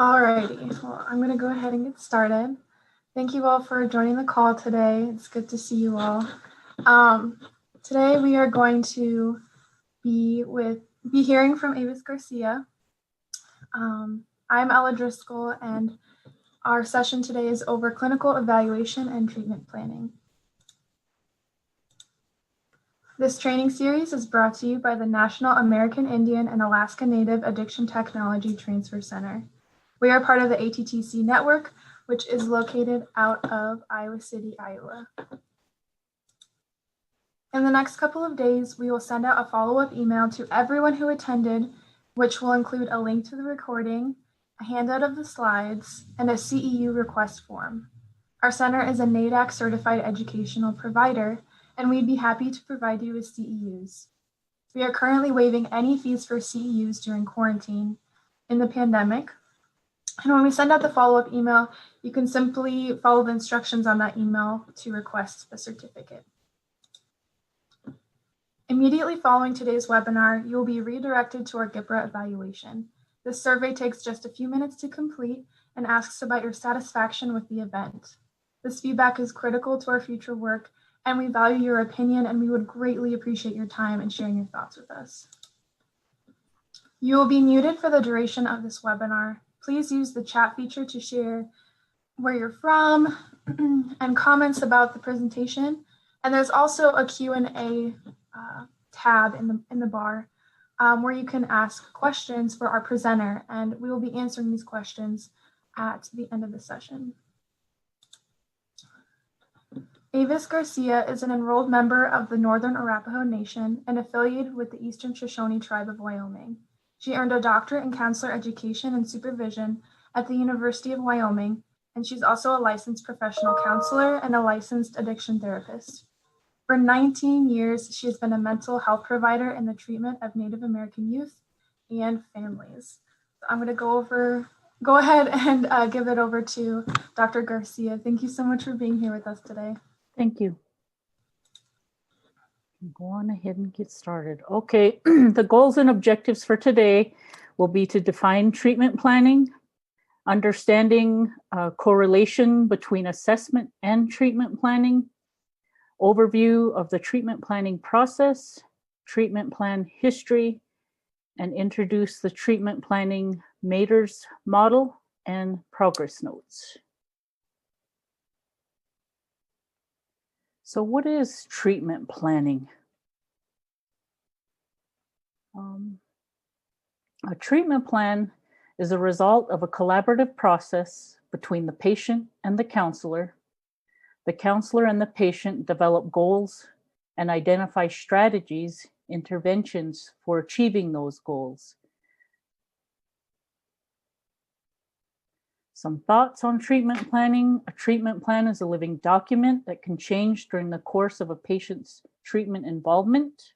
Alrighty, well, I'm going to go ahead and get started. Thank you all for joining the call today. It's good to see you all. Today we are going to be hearing from Avis Garcia. I'm Ella Driscoll, and our session today is over clinical evaluation and treatment planning. This training series is brought to you by the National American Indian and Alaska Native Addiction Technology Transfer Center. We are part of the ATTC network, which is located out of Iowa City, Iowa. In the next couple of days, we will send out a follow-up email to everyone who attended, which will include a link to the recording, a handout of the slides, and a CEU request form. Our center is a NADAC certified educational provider, and we'd be happy to provide you with CEUs. We are currently waiving any fees for CEUs during quarantine in the pandemic. And when we send out the follow-up email, you can simply follow the instructions on that email to request a certificate. Immediately following today's webinar, you will be redirected to our GIPRA evaluation. This survey takes just a few minutes to complete and asks about your satisfaction with the event. This feedback is critical to our future work, and we value your opinion, and we would greatly appreciate your time and sharing your thoughts with us. You will be muted for the duration of this webinar. Please use the chat feature to share where you're from and comments about the presentation. And there's also a Q&A tab in the bar where you can ask questions for our presenter, and we will be answering these questions at the end of the session. Avis Garcia is an enrolled member of the Northern Arapaho Nation and affiliated with the Eastern Shoshone Tribe of Wyoming. She earned a doctorate in counselor education and supervision at the University of Wyoming, and she's also a licensed professional counselor and a licensed addiction therapist. For 19 years, she has been a mental health provider in the treatment of Native American youth and families. So I'm going to go ahead and give it over to Dr. Garcia. Thank you so much for being here with us today. Thank you. Go on ahead and get started. Okay, the goals and objectives for today will be to define treatment planning, understanding correlation between assessment and treatment planning, overview of the treatment planning process, treatment plan history, and introduce the treatment planning MATRS model and progress notes. So what is treatment planning? A treatment plan is a result of a collaborative process between the patient and the counselor. The counselor and the patient develop goals and identify strategies, interventions for achieving those goals. Some thoughts on treatment planning. A treatment plan is a living document that can change during the course of a patient's treatment involvement.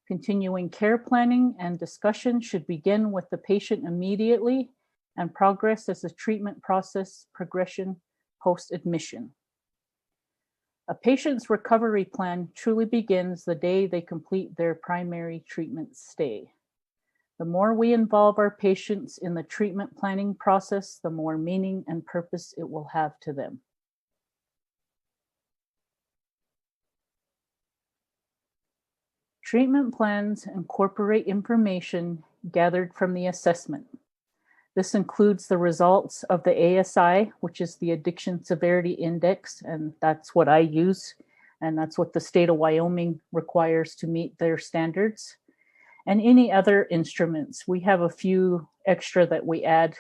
Continuing care planning and discussion should begin with the patient immediately and progress as a treatment process progression post-admission. A patient's recovery plan truly begins the day they complete their primary treatment stay. The more we involve our patients in the treatment planning process, the more meaning and purpose it will have to them. Treatment plans incorporate information gathered from the assessment. This includes the results of the ASI, which is the Addiction Severity Index, and that's what I use, and that's what the state of Wyoming requires to meet their standards. And any other instruments. We have a few extra that we add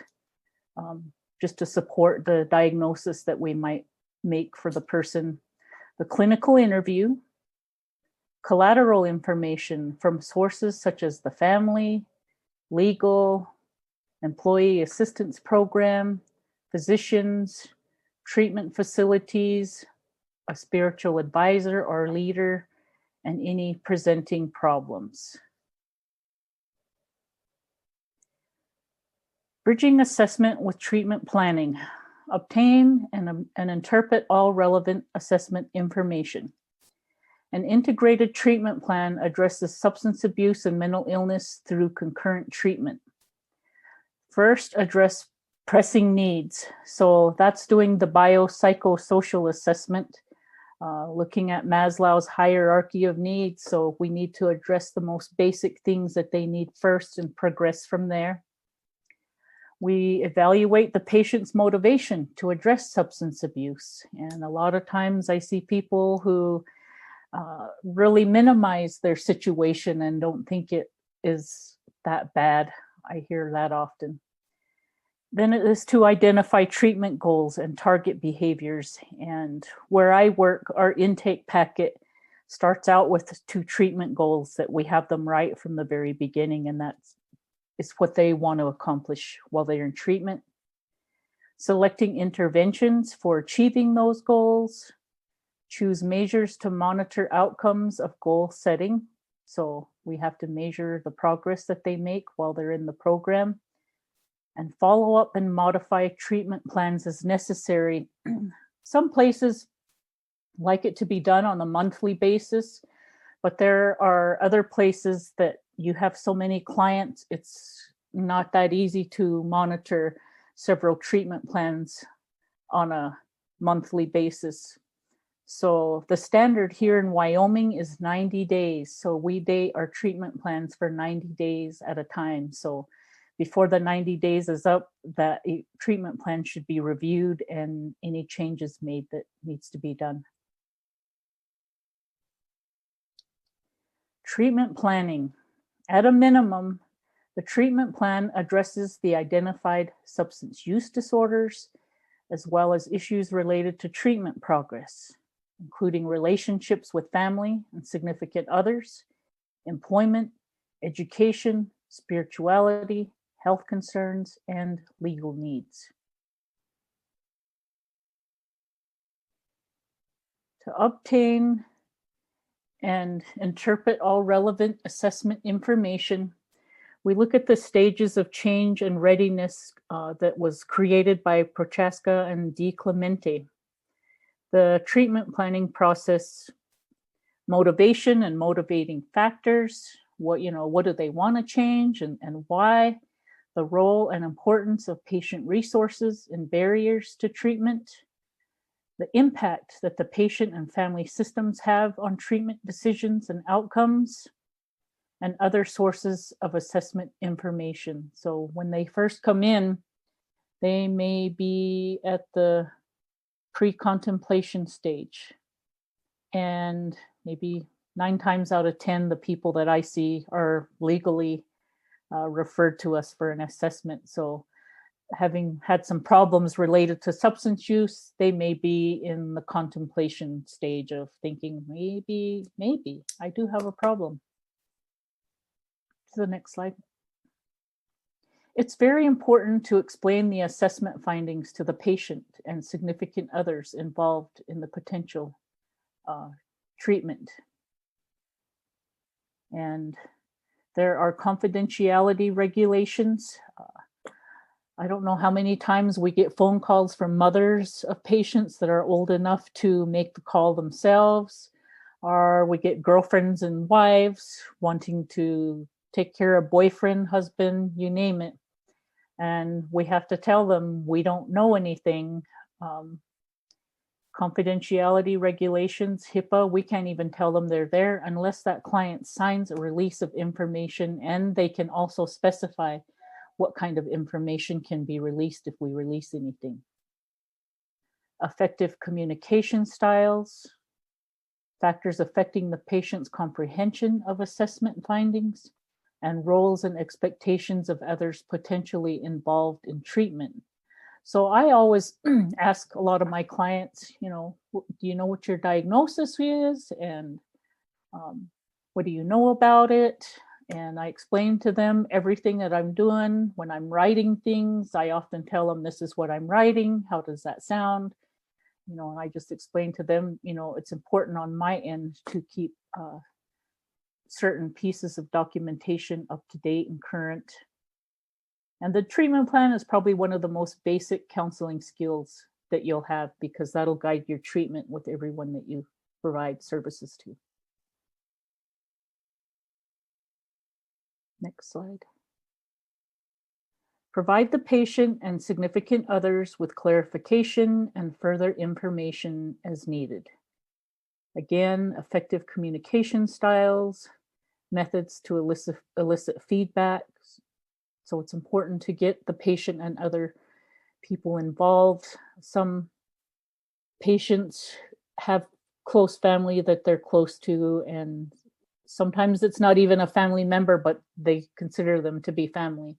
just to support the diagnosis that we might make for the person. The clinical interview, collateral information from sources such as the family, legal, employee assistance program, physicians, treatment facilities, a spiritual advisor or leader, and any presenting problems. Bridging assessment with treatment planning. Obtain and interpret all relevant assessment information. An integrated treatment plan addresses substance abuse and mental illness through concurrent treatment. First, address Pressing needs. So that's doing the biopsychosocial assessment, looking at Maslow's hierarchy of needs. So we need to address the most basic things that they need first and progress from there. We evaluate the patient's motivation to address substance abuse. And a lot of times I see people who really minimize their situation and don't think it is that bad. I hear that often. Then it is to identify treatment goals and target behaviors. And where I work, our intake packet starts out with 2 treatment goals that we have them right from the very beginning, and that is what they want to accomplish while they're in treatment. Selecting interventions for achieving those goals. Choose measures to monitor outcomes of goal setting. So we have to measure the progress that they make while they're in the program. And follow up and modify treatment plans as necessary. Some places like it to be done on a monthly basis, but there are other places that you have so many clients, it's not that easy to monitor several treatment plans on a monthly basis. So the standard here in Wyoming is 90 days. So we date our treatment plans for 90 days at a time. So before the 90 days is up, that treatment plan should be reviewed and any changes made that needs to be done. Treatment planning. At a minimum, the treatment plan addresses the identified substance use disorders, as well as issues related to treatment progress, including relationships with family and significant others, employment, education, spirituality, health concerns, and legal needs. To obtain and interpret all relevant assessment information, we look at the stages of change and readiness that was created by Prochaska and Di Clemente. The treatment planning process, motivation and motivating factors, what do they want to change and why, the role and importance of patient resources and barriers to treatment, the impact that the patient and family systems have on treatment decisions and outcomes, and other sources of assessment information. So when they first come in, they may be at the pre-contemplation stage. And maybe 9 times out of 10, the people that I see are legally referred to us for an assessment. So having had some problems related to substance use, they may be in the contemplation stage of thinking, maybe I do have a problem. To the next slide. It's very important to explain the assessment findings to the patient and significant others involved in the potential treatment. And there are confidentiality regulations. I don't know how many times we get phone calls from mothers of patients that are old enough to make the call themselves, or we get girlfriends and wives wanting to take care of boyfriend, husband, you name it. And we have to tell them we don't know anything. Confidentiality regulations, HIPAA, we can't even tell them they're there unless that client signs a release of information, and they can also specify what kind of information can be released if we release anything. Effective communication styles, factors affecting the patient's comprehension of assessment findings, and roles and expectations of others potentially involved in treatment. So I always ask a lot of my clients, do you know what your diagnosis is? And what do you know about it? And I explain to them everything that I'm doing. When I'm writing things, I often tell them, this is what I'm writing. How does that sound? And I just explain to them, it's important on my end to keep certain pieces of documentation up to date and current. And the treatment plan is probably one of the most basic counseling skills that you'll have, because that'll guide your treatment with everyone that you provide services to. Next slide. Provide the patient and significant others with clarification and further information as needed. Again, effective communication styles, methods to elicit feedback. So it's important to get the patient and other people involved. Some patients have close family that they're close to, and sometimes it's not even a family member, but they consider them to be family.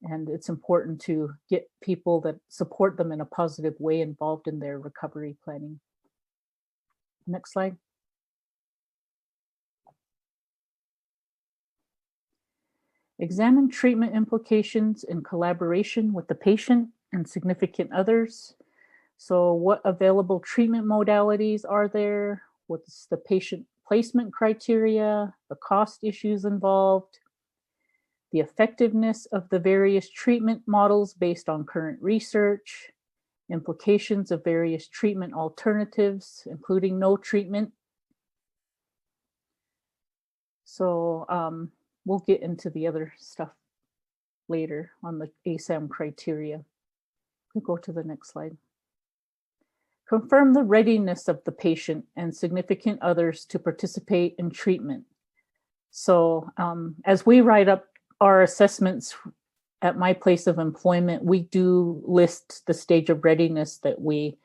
And it's important to get people that support them in a positive way involved in their recovery planning. Next slide. Examine treatment implications in collaboration with the patient and significant others. So what available treatment modalities are there? What's the patient placement criteria? The cost issues involved? The effectiveness of the various treatment models based on current research, implications of various treatment alternatives, including no treatment. So we'll get into the other stuff later on the ASAM criteria. We'll go to the next slide. Confirm the readiness of the patient and significant others to participate in treatment. So as we write up our assessments at my place of employment, we do list the stage of readiness that we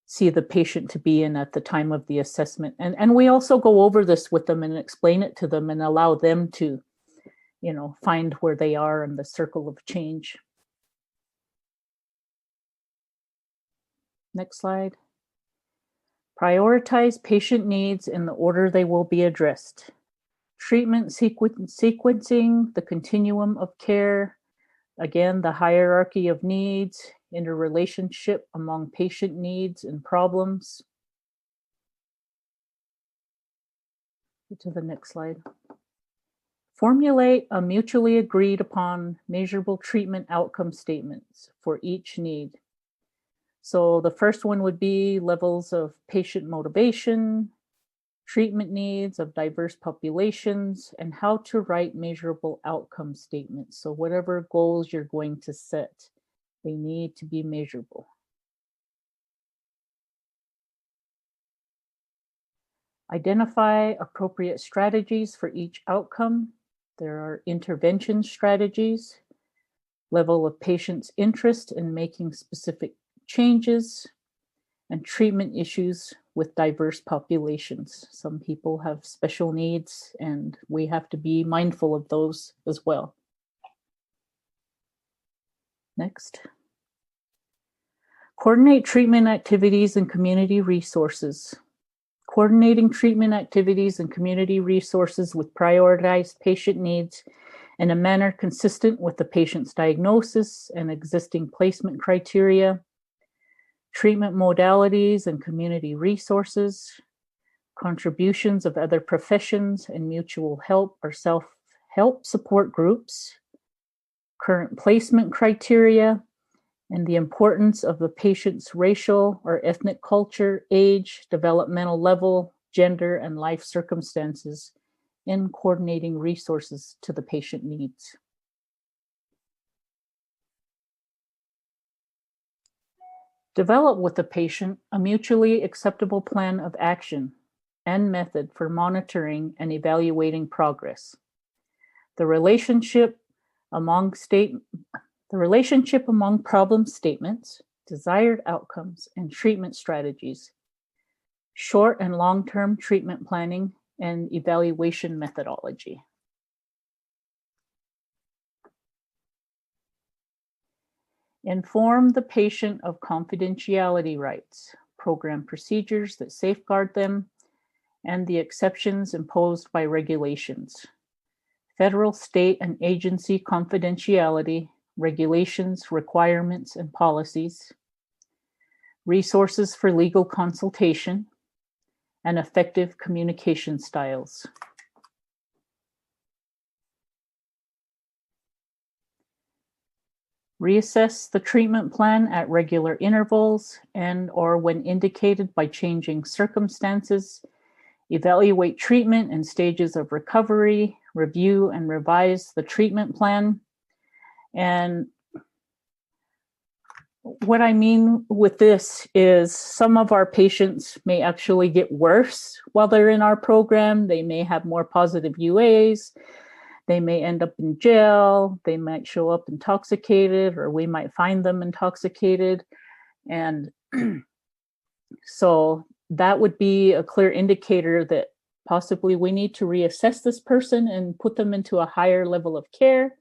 see the patient to be in at the time of the assessment. And we also go over this with them and explain it to them and allow them to, find where they are in the circle of change. Next slide. Prioritize patient needs in the order they will be addressed. Treatment sequencing, the continuum of care, again, the hierarchy of needs, interrelationship among patient needs and problems. Get to the next slide. Formulate a mutually agreed upon measurable treatment outcome statements for each need. So the first one would be levels of patient motivation, treatment needs of diverse populations, and how to write measurable outcome statements. So whatever goals you're going to set, they need to be measurable. Identify appropriate strategies for each outcome. There are intervention strategies, level of patient's interest in making specific changes, and treatment issues with diverse populations. Some people have special needs, and we have to be mindful of those as well. Next. Coordinate treatment activities and community resources. Coordinating treatment activities and community resources with prioritized patient needs in a manner consistent with the patient's diagnosis and existing placement criteria. Treatment modalities and community resources, contributions of other professions and mutual help or self-help support groups, current placement criteria, and the importance of the patient's racial or ethnic culture, age, developmental level, gender, and life circumstances in coordinating resources to the patient needs. Develop with the patient a mutually acceptable plan of action and method for monitoring and evaluating progress. The relationship among problem statements, desired outcomes, and treatment strategies, short and long-term treatment planning, and evaluation methodology. Inform the patient of confidentiality rights, program procedures that safeguard them, and the exceptions imposed by regulations. Federal, state, and agency confidentiality, regulations, requirements, and policies. Resources for legal consultation, and effective communication styles. Reassess the treatment plan at regular intervals and/or when indicated by changing circumstances. Evaluate treatment and stages of recovery, review and revise the treatment plan, And what I mean with this is some of our patients may actually get worse while they're in our program. They may have more positive UAs. They may end up in jail. They might show up intoxicated, or we might find them intoxicated. And so that would be a clear indicator that possibly we need to reassess this person and put them into a higher level of care.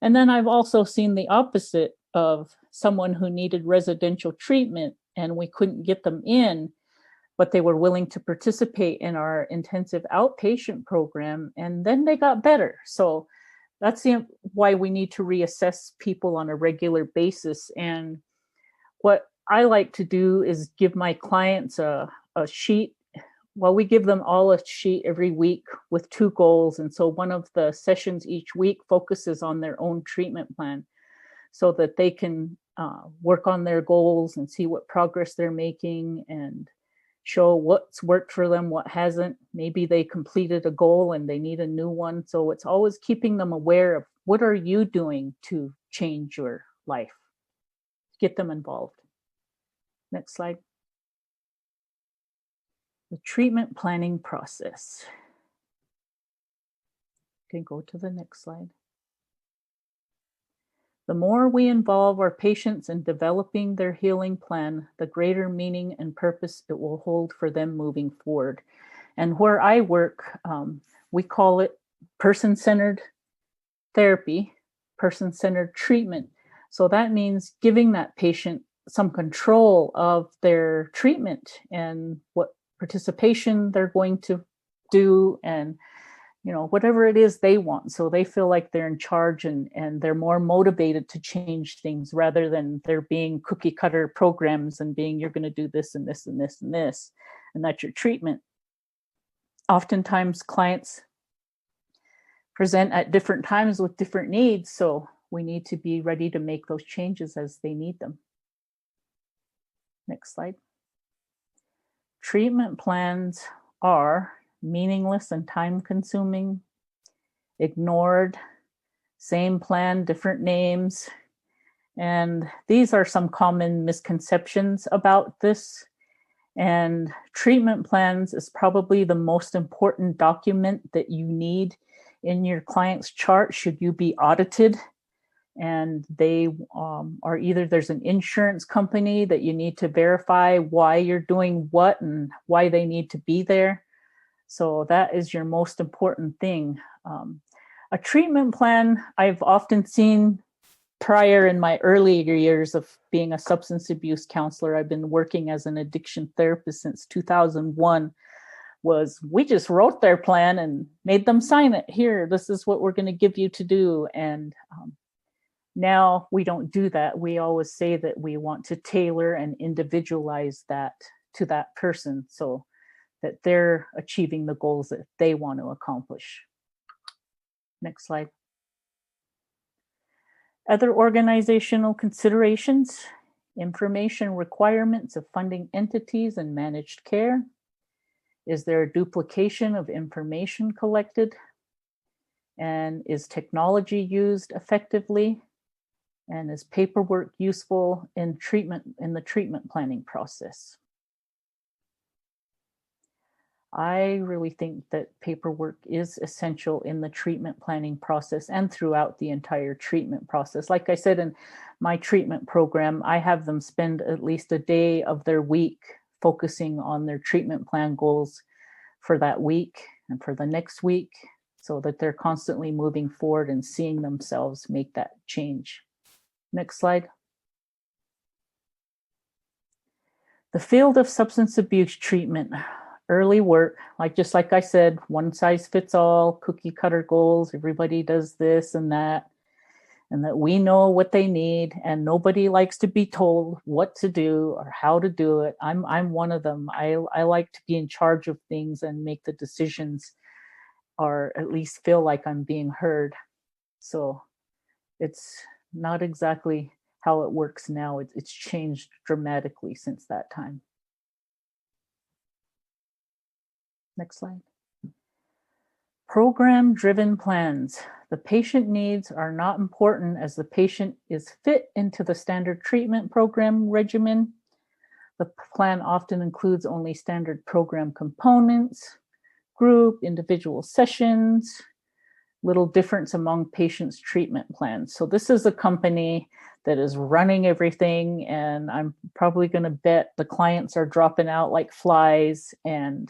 And then I've also seen the opposite of someone who needed residential treatment and we couldn't get them in, but they were willing to participate in our intensive outpatient program, and then they got better. So that's why we need to reassess people on a regular basis. And what I like to do is give my clients a sheet. Well, we give them all a sheet every week with 2 goals. And so one of the sessions each week focuses on their own treatment plan so that they can work on their goals and see what progress they're making and show what's worked for them, what hasn't. Maybe they completed a goal and they need a new one. So it's always keeping them aware of what are you doing to change your life. Get them involved. Next slide. The treatment planning process. You can go to the next slide. The more we involve our patients in developing their healing plan, the greater meaning and purpose it will hold for them moving forward. And where I work, we call it person-centered therapy, person-centered treatment. So that means giving that patient some control of their treatment and what participation they're going to do, and whatever it is they want. So they feel like they're in charge and they're more motivated to change things rather than there being cookie cutter programs and being, you're going to do this and this and this and this, and that's your treatment. Oftentimes clients present at different times with different needs. So we need to be ready to make those changes as they need them. Next slide. Treatment plans are meaningless and time-consuming, ignored, same plan, different names. And these are some common misconceptions about this. And treatment plans is probably the most important document that you need in your client's chart should you be audited. And they are either there's an insurance company that you need to verify why you're doing what and why they need to be there. So that is your most important thing. A treatment plan I've often seen prior in my earlier years of being a substance abuse counselor. I've been working as an addiction therapist since 2001. Was we just wrote their plan and made them sign it. Here, this is what we're going to give you to do. And now we don't do that. We always say that we want to tailor and individualize that to that person so that they're achieving the goals that they want to accomplish. Next slide. Other organizational considerations, information requirements of funding entities and managed care. Is there a duplication of information collected? And is technology used effectively? And is paperwork useful in the treatment planning process? I really think that paperwork is essential in the treatment planning process and throughout the entire treatment process. Like I said, in my treatment program, I have them spend at least a day of their week focusing on their treatment plan goals for that week and for the next week, so that they're constantly moving forward and seeing themselves make that change. Next slide. The field of substance abuse treatment. Early work, just like I said, one size fits all, cookie cutter goals, everybody does this and that we know what they need, and nobody likes to be told what to do or how to do it. I'm one of them. I like to be in charge of things and make the decisions, or at least feel like I'm being heard. So it's not exactly how it works now. It's changed dramatically since that time. Next slide. Program-driven plans. The patient needs are not important as the patient is fit into the standard treatment program regimen. The plan often includes only standard program components, group, individual sessions, little difference among patients' treatment plans. So this is a company that is running everything, and I'm probably going to bet the clients are dropping out like flies and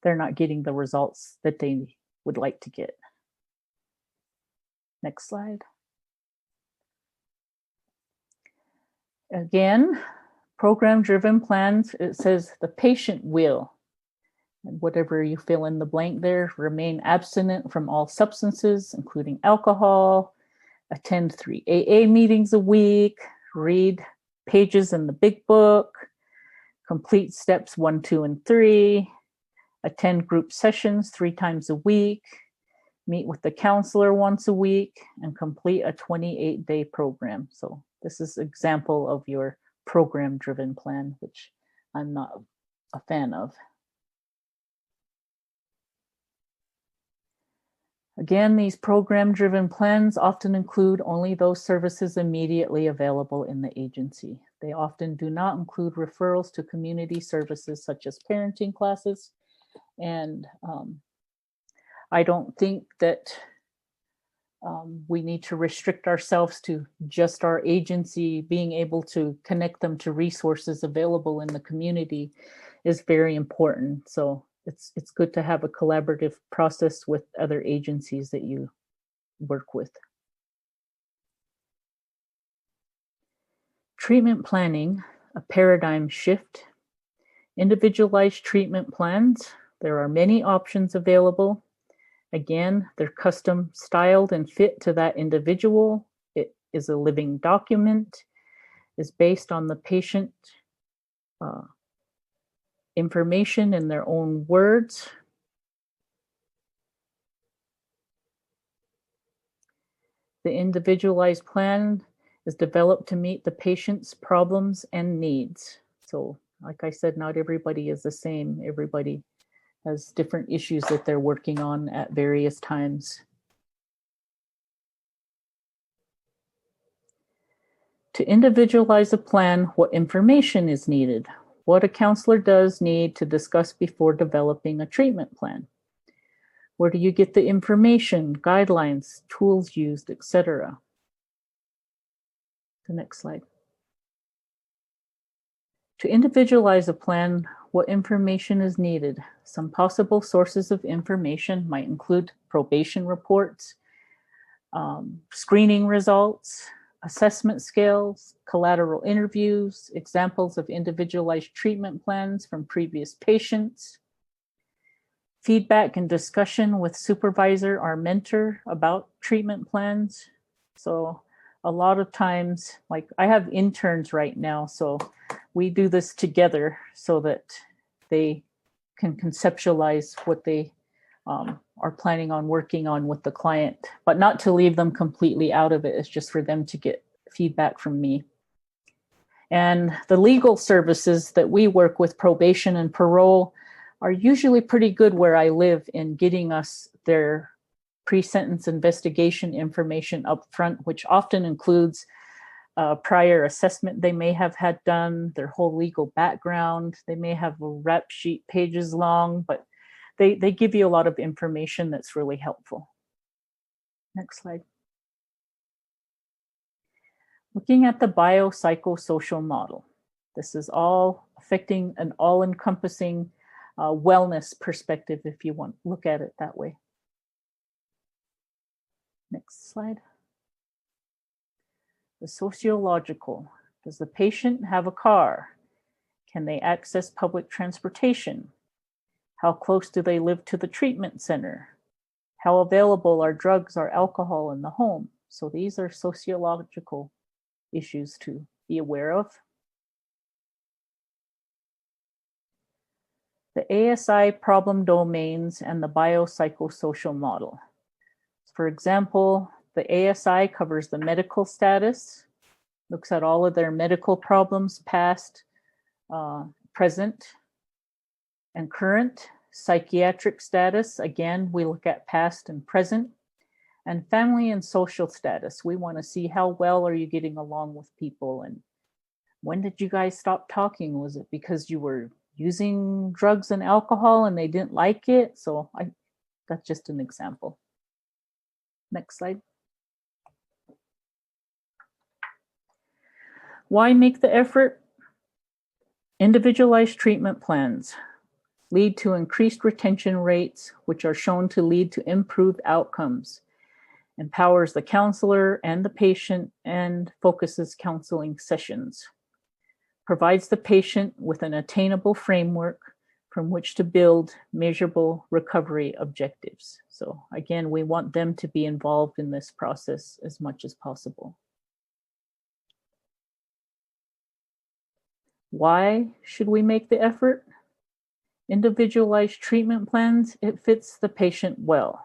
they're not getting the results that they would like to get. Next slide. Again, program-driven plans, it says the patient will, and whatever you fill in the blank there, remain abstinent from all substances, including alcohol, attend 3 AA meetings a week, read pages in the big book, complete steps 1, 2, and 3, attend group sessions 3 times a week, meet with the counselor once a week, and complete a 28-day program. So this is an example of your program-driven plan, which I'm not a fan of. Again, these program-driven plans often include only those services immediately available in the agency. They often do not include referrals to community services such as parenting classes. And I don't think that we need to restrict ourselves to just our agency. Being able to connect them to resources available in the community is very important. So it's good to have a collaborative process with other agencies that you work with. Treatment planning, a paradigm shift. Individualized treatment plans. There are many options available. Again, they're custom styled and fit to that individual. It is a living document, is based on the patient information in their own words. The individualized plan is developed to meet the patient's problems and needs. So, like I said, not everybody is the same. Everybody has different issues that they're working on at various times. To individualize a plan, what information is needed? What a counselor does need to discuss before developing a treatment plan. Where do you get the information, guidelines, tools used, etc.? The next slide. To individualize a plan, what information is needed? Some possible sources of information might include probation reports, screening results, assessment scales, collateral interviews, examples of individualized treatment plans from previous patients, feedback and discussion with supervisor or mentor about treatment plans. So a lot of times, like I have interns right now, so we do this together so that they can conceptualize what they are planning on working on with the client, but not to leave them completely out of it. It's just for them to get feedback from me. And the legal services that we work with, probation and parole, are usually pretty good where I live in getting us their pre-sentence investigation information up front, which often includes prior assessment they may have had done, their whole legal background. They may have a rep sheet pages long, but they give you a lot of information that's really helpful. Next slide. Looking at the biopsychosocial model. This is all affecting an all-encompassing wellness perspective, if you want to look at it that way. Next slide. The sociological. Does the patient have a car? Can they access public transportation? How close do they live to the treatment center? How available are drugs or alcohol in the home? So these are sociological issues to be aware of. The ASI problem domains and the biopsychosocial model. For example, the ASI covers the medical status, looks at all of their medical problems, past, present, and current. Psychiatric status, again, we look at past and present. And family and social status, we want to see how well are you getting along with people, and when did you guys stop talking? Was it because you were using drugs and alcohol and they didn't like it? So that's just an example. Next slide. Why make the effort? Individualized treatment plans lead to increased retention rates, which are shown to lead to improved outcomes, empowers the counselor and the patient, and focuses counseling sessions, provides the patient with an attainable framework from which to build measurable recovery objectives. So again, we want them to be involved in this process as much as possible. Why should we make the effort? Individualized treatment plans, it fits the patient well.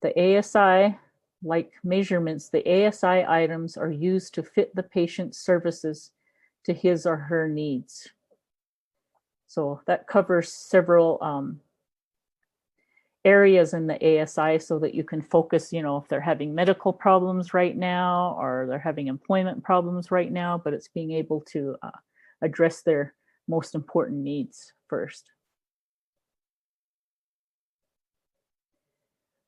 The ASI, like measurements, the ASI items are used to fit the patient's services to his or her needs. So that covers several areas in the ASI so that you can focus, if they're having medical problems right now or they're having employment problems right now, but it's being able to address their most important needs first.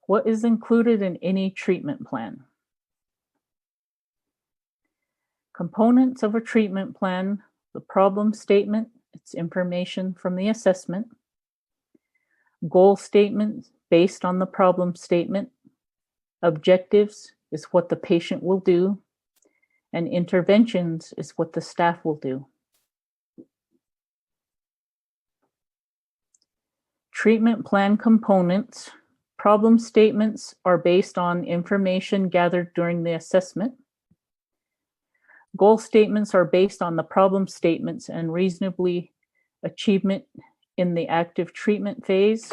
What is included in any treatment plan? Components of a treatment plan: the problem statement, it's information from the assessment. Goal statement based on the problem statement. Objectives is what the patient will do. And interventions is what the staff will do. Treatment plan components. Problem statements are based on information gathered during the assessment. Goal statements are based on the problem statements and reasonably achievement in the active treatment phase.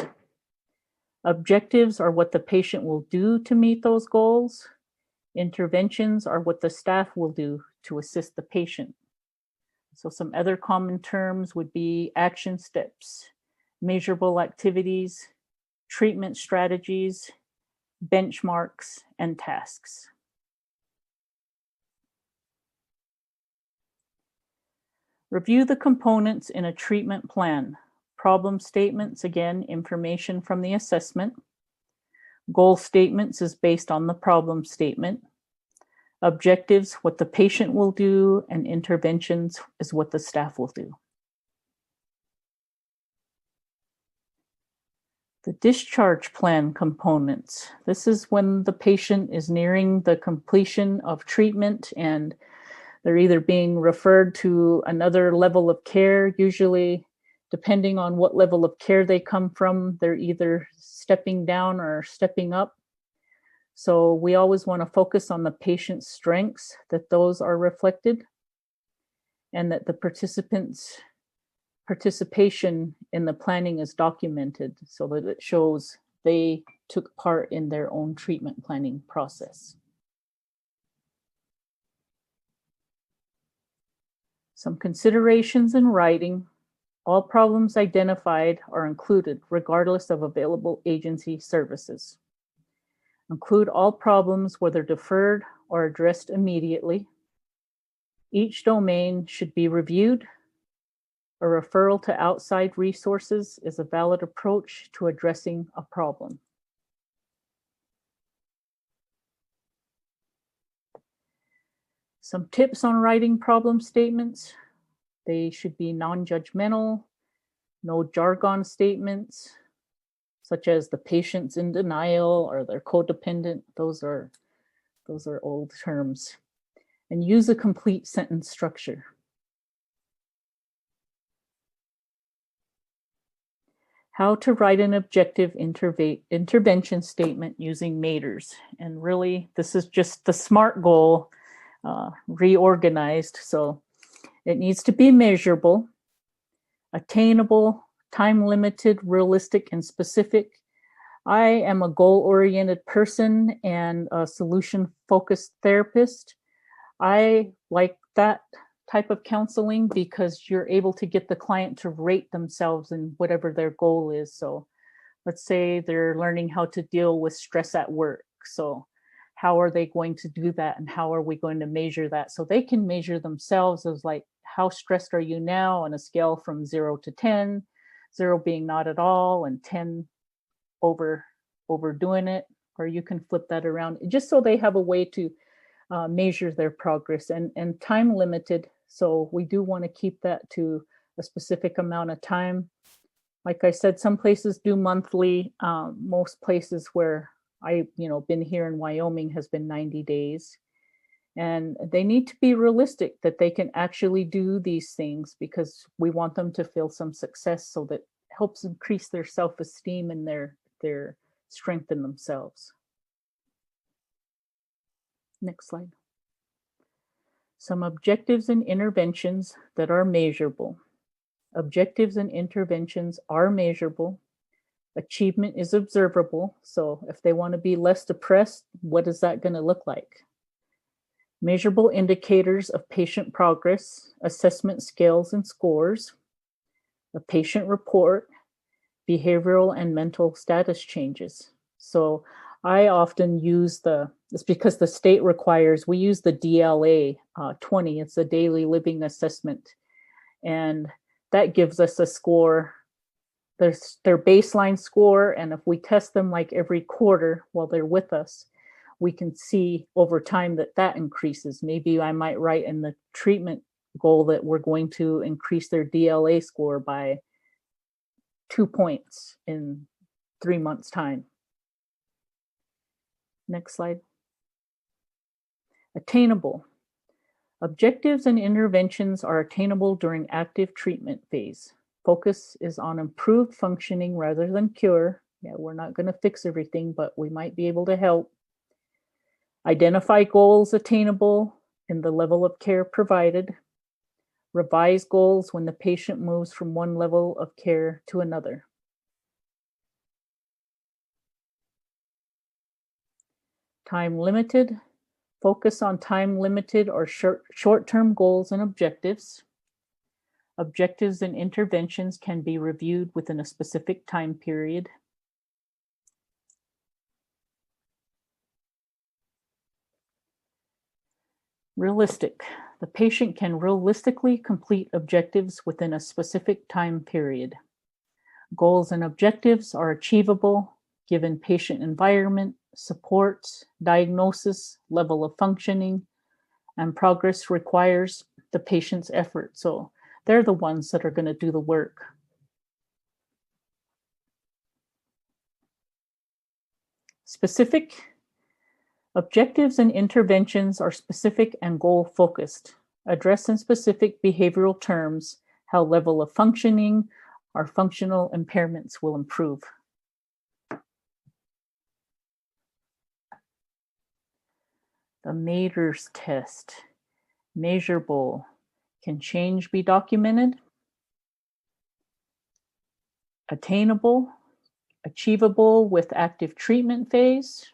Objectives are what the patient will do to meet those goals. Interventions are what the staff will do to assist the patient. So some other common terms would be action steps, measurable activities, treatment strategies, benchmarks, and tasks. Review the components in a treatment plan. Problem statements, again, information from the assessment. Goal statements is based on the problem statement. Objectives, what the patient will do, and interventions is what the staff will do. The discharge plan components. This is when the patient is nearing the completion of treatment and they're either being referred to another level of care. Usually, depending on what level of care they come from, they're either stepping down or stepping up. So we always want to focus on the patient's strengths, that those are reflected, and that the participants' participation in the planning is documented so that it shows they took part in their own treatment planning process. Some considerations in writing. All problems identified are included regardless of available agency services. Include all problems whether deferred or addressed immediately. Each domain should be reviewed. A referral to outside resources is a valid approach to addressing a problem. Some tips on writing problem statements. They should be non-judgmental, no jargon statements, such as the patient's in denial or they're codependent. Those are old terms. And use a complete sentence structure. How to write an objective intervention statement using MATRS. And really, this is just the SMART goal reorganized. So it needs to be measurable, attainable, time-limited, realistic, and specific. I am a goal-oriented person and a solution-focused therapist. I like that type of counseling because you're able to get the client to rate themselves in whatever their goal is. So let's say they're learning how to deal with stress at work. So how are they going to do that, and how are we going to measure that? So they can measure themselves as like, how stressed are you now on a scale from 0 to 10, 0 being not at all and 10 overdoing it. Or you can flip that around just so they have a way to measure their progress, and time limited. So we do want to keep that to a specific amount of time. Like I said, some places do monthly. Most places where I, been here in Wyoming has been 90 days. And they need to be realistic that they can actually do these things, because we want them to feel some success, so that helps increase their self-esteem and their strength in themselves. Next slide. Some objectives and interventions that are measurable. Objectives and interventions are measurable. Achievement is observable. So if they want to be less depressed, what is that going to look like? Measurable indicators of patient progress, assessment scales and scores, a patient report, behavioral and mental status changes. So I often use it's because the state requires, we use the DLA 20, it's a daily living assessment. And that gives us a score. There's their baseline score. And if we test them like every quarter while they're with us, we can see over time that increases. Maybe I might write in the treatment goal that we're going to increase their DLA score by 2 points in 3 months' time. Next slide. Attainable. Objectives and interventions are attainable during active treatment phase. Focus is on improved functioning rather than cure. Yeah, we're not going to fix everything, but we might be able to help. Identify goals attainable in the level of care provided. Revise goals when the patient moves from one level of care to another. Time limited. Focus on time limited or short-term goals and objectives. Objectives and interventions can be reviewed within a specific time period. Realistic. The patient can realistically complete objectives within a specific time period. Goals and objectives are achievable given patient environment, supports, diagnosis, level of functioning, and progress requires the patient's effort. So they're the ones that are going to do the work. Specific. Objectives and interventions are specific and goal-focused. Address in specific behavioral terms how level of functioning or functional impairments will improve. The MATRS Test. Measurable. Can change be documented? Attainable. Achievable with active treatment phase.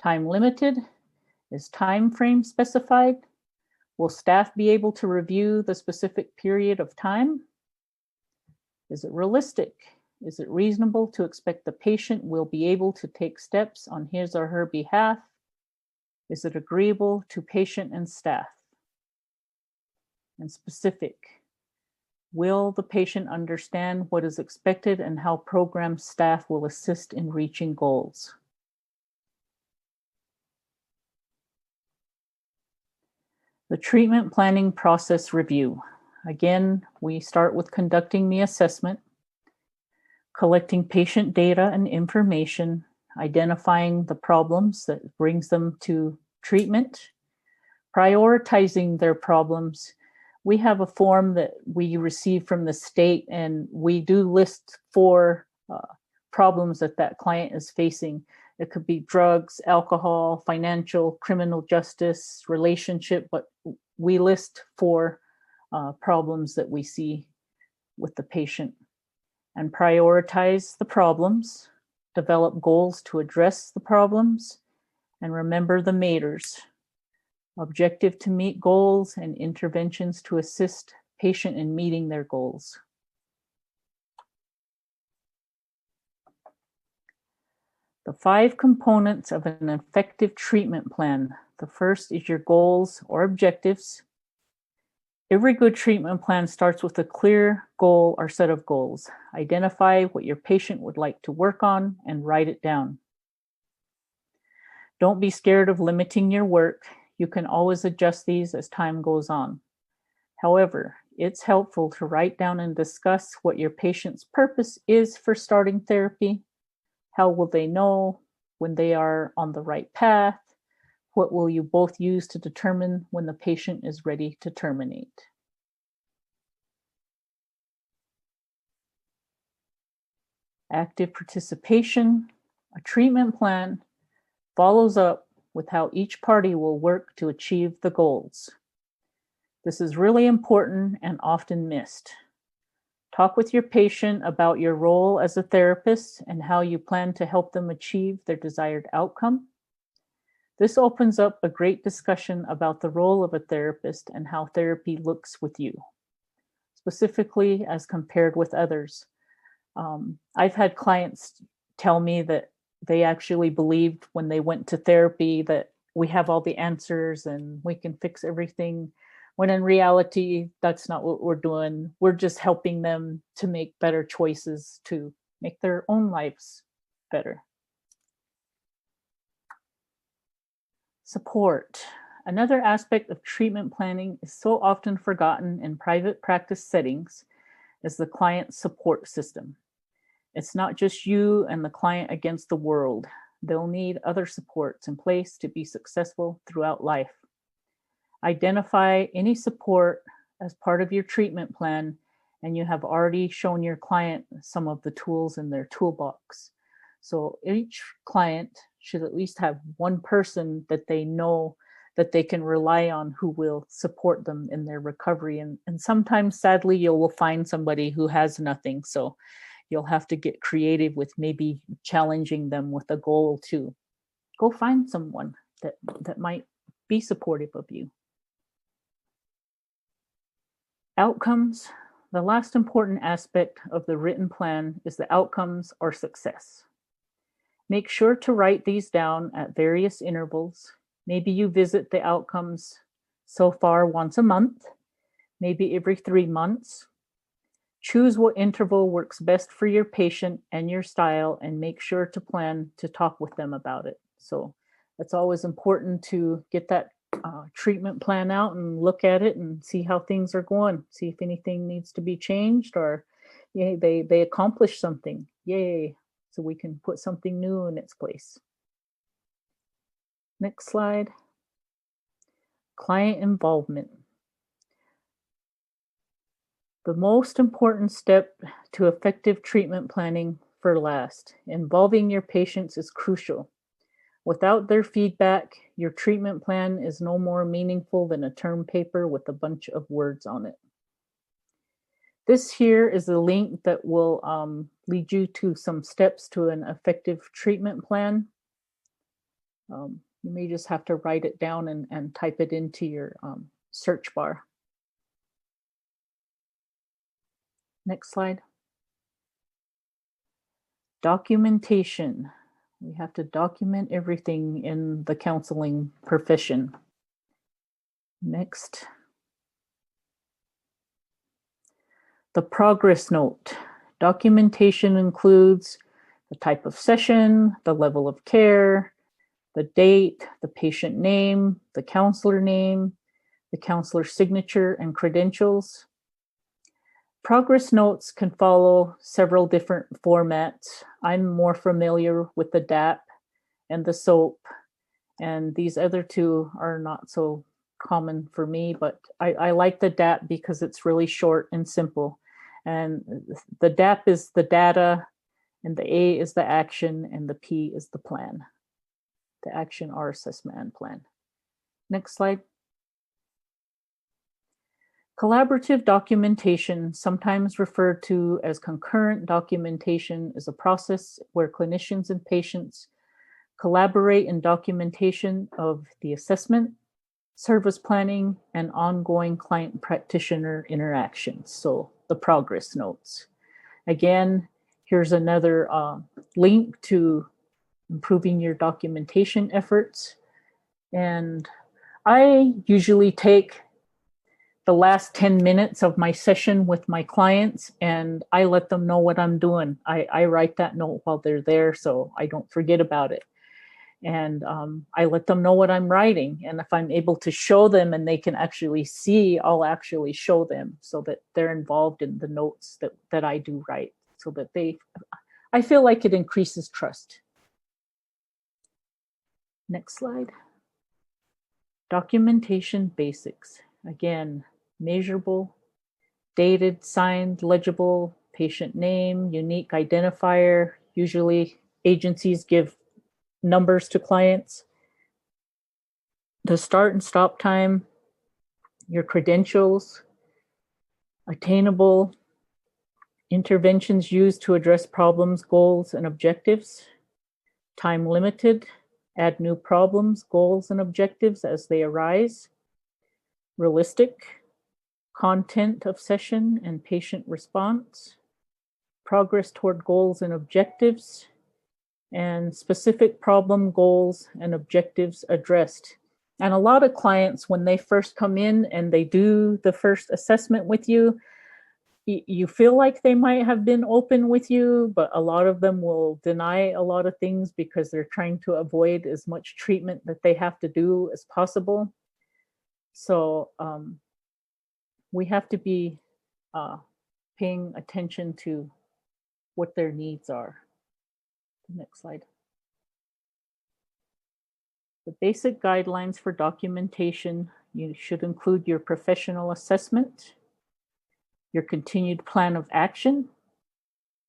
Time limited. Is time frame specified? Will staff be able to review the specific period of time? Is it realistic? Is it reasonable to expect the patient will be able to take steps on his or her behalf? Is it agreeable to patient and staff? And specific. Will the patient understand what is expected and how program staff will assist in reaching goals? The treatment planning process review. Again, we start with conducting the assessment, collecting patient data and information, identifying the problems that brings them to treatment, prioritizing their problems. We have a form that we receive from the state, and we do list 4 problems that client is facing. It could be drugs, alcohol, financial, criminal justice, relationship, but we list 4 problems that we see with the patient, and prioritize the problems, develop goals to address the problems, and remember the MATRS. objective to meet goals, and interventions to assist patient in meeting their goals. The 5 components of an effective treatment plan. The first is your goals or objectives. Every good treatment plan starts with a clear goal or set of goals. Identify what your patient would like to work on and write it down. Don't be scared of limiting your work. You can always adjust these as time goes on. However, it's helpful to write down and discuss what your patient's purpose is for starting therapy. How will they know when they are on the right path? What will you both use to determine when the patient is ready to terminate? Active participation. A treatment plan follows up with how each party will work to achieve the goals. This is really important and often missed. Talk with your patient about your role as a therapist and how you plan to help them achieve their desired outcome. This opens up a great discussion about the role of a therapist and how therapy looks with you, specifically as compared with others. I've had clients tell me that they actually believed when they went to therapy that we have all the answers and we can fix everything, when in reality, that's not what we're doing. We're just helping them to make better choices to make their own lives better. Support. Another aspect of treatment planning is so often forgotten in private practice settings is the client support system. It's not just you and the client against the world. They'll need other supports in place to be successful throughout life. Identify any support as part of your treatment plan, and you have already shown your client some of the tools in their toolbox. So each client should at least have one person that they know that they can rely on who will support them in their recovery. And sometimes, sadly, you will find somebody who has nothing. So you'll have to get creative with maybe challenging them with a goal to go find someone that might be supportive of you. Outcomes. The last important aspect of the written plan is the outcomes or success. Make sure to write these down at various intervals. Maybe you visit the outcomes so far once a month, maybe every 3 months. Choose what interval works best for your patient and your style, and make sure to plan to talk with them about it. So it's always important to get that treatment plan out and look at it and see how things are going. See if anything needs to be changed, or they accomplished something. Yay. So we can put something new in its place. Next slide. Client involvement. The most important step to effective treatment planning for last. Involving your patients is crucial. Without their feedback, your treatment plan is no more meaningful than a term paper with a bunch of words on it. This here is a link that will lead you to some steps to an effective treatment plan. You may just have to write it down and type it into your search bar. Next slide. Documentation. We have to document everything in the counseling profession. Next. The progress note. Documentation includes the type of session, the level of care, the date, the patient name, the counselor name, the counselor's signature and credentials. Progress notes can follow several different formats. I'm more familiar with the DAP and the SOAP, and these other two are not so common for me, but I like the DAP because it's really short and simple. And the DAP is the data, and the A is the action, and the P is the plan. The action or assessment and plan. Next slide. Collaborative documentation, sometimes referred to as concurrent documentation, is a process where clinicians and patients collaborate in documentation of the assessment, service planning, and ongoing client practitioner interactions. So the progress notes. Again, here's another link to improving your documentation efforts. And I usually take the last 10 minutes of my session with my clients and I let them know what I'm doing. I write that note while they're there so I don't forget about it. And I let them know what I'm writing. And if I'm able to show them and they can actually see, I'll actually show them so that they're involved in the notes that I do write, so that I feel like it increases trust. Next slide. Documentation basics. Again, measurable, dated, signed, legible, patient name, unique identifier. Usually agencies give numbers to clients. The start and stop time, your credentials, attainable, interventions used to address problems, goals, and objectives, time limited, add new problems, goals, and objectives as they arise, realistic, content of session and patient response, progress toward goals and objectives, and specific problem, goals, and objectives addressed. And a lot of clients, when they first come in and they do the first assessment with you, you feel like they might have been open with you, but a lot of them will deny a lot of things because they're trying to avoid as much treatment that they have to do as possible. So we have to be paying attention to what their needs are. Next slide. The basic guidelines for documentation, you should include your professional assessment, your continued plan of action.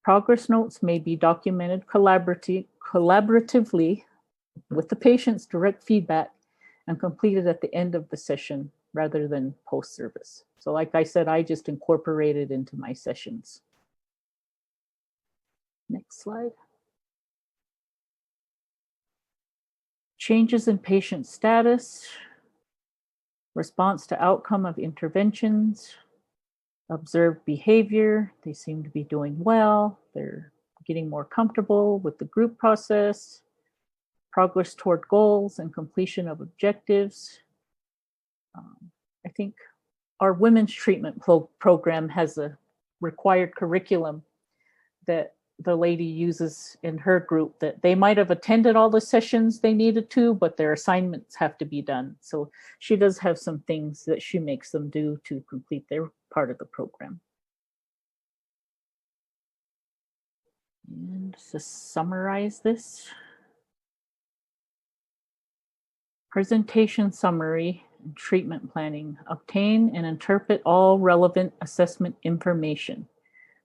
Progress notes may be documented collaboratively with the patient's direct feedback and completed at the end of the session rather than post-service. So like I said, I just incorporate it into my sessions. Next slide. Changes in patient status, response to outcome of interventions, observed behavior. They seem to be doing well. They're getting more comfortable with the group process, progress toward goals and completion of objectives. I think our women's treatment program has a required curriculum that the lady uses in her group that they might have attended all the sessions they needed to, but their assignments have to be done. So she does have some things that she makes them do to complete their part of the program. And to summarize this, presentation summary and treatment planning, obtain and interpret all relevant assessment information.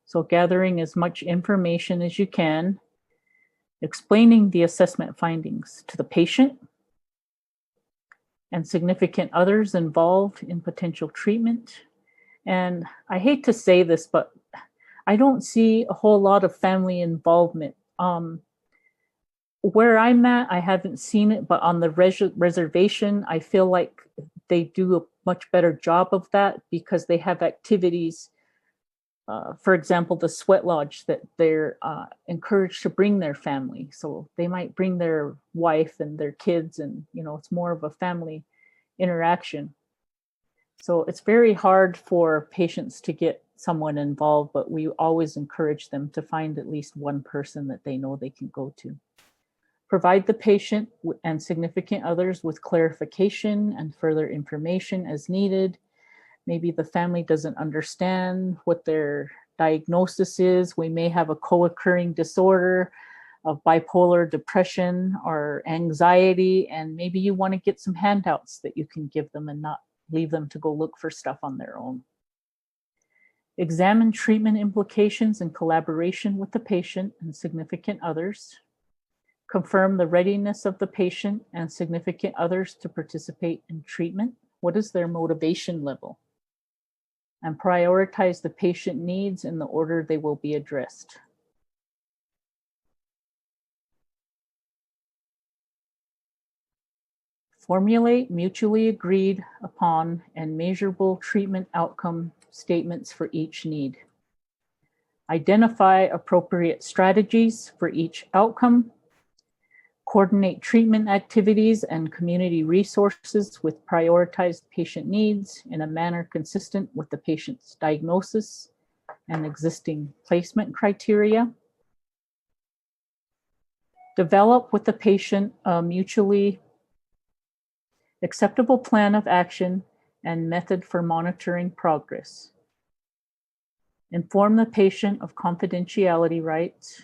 So gathering as much information as you can, explaining the assessment findings to the patient and significant others involved in potential treatment. And I hate to say this, but I don't see a whole lot of family involvement. Where I'm at, I haven't seen it, but on the reservation, I feel like they do a much better job of that because they have activities. For example, the sweat lodge, that they're encouraged to bring their family. So they might bring their wife and their kids, and it's more of a family interaction. So it's very hard for patients to get someone involved, but we always encourage them to find at least one person that they know they can go to. Provide the patient and significant others with clarification and further information as needed. Maybe the family doesn't understand what their diagnosis is. We may have a co-occurring disorder of bipolar depression or anxiety, and maybe you want to get some handouts that you can give them and not leave them to go look for stuff on their own. Examine treatment implications in collaboration with the patient and significant others. Confirm the readiness of the patient and significant others to participate in treatment. What is their motivation level? And prioritize the patient needs in the order they will be addressed. Formulate mutually agreed upon and measurable treatment outcome statements for each need. Identify appropriate strategies for each outcome. Coordinate treatment activities and community resources with prioritized patient needs in a manner consistent with the patient's diagnosis and existing placement criteria. Develop with the patient a mutually acceptable plan of action and method for monitoring progress. Inform the patient of confidentiality rights,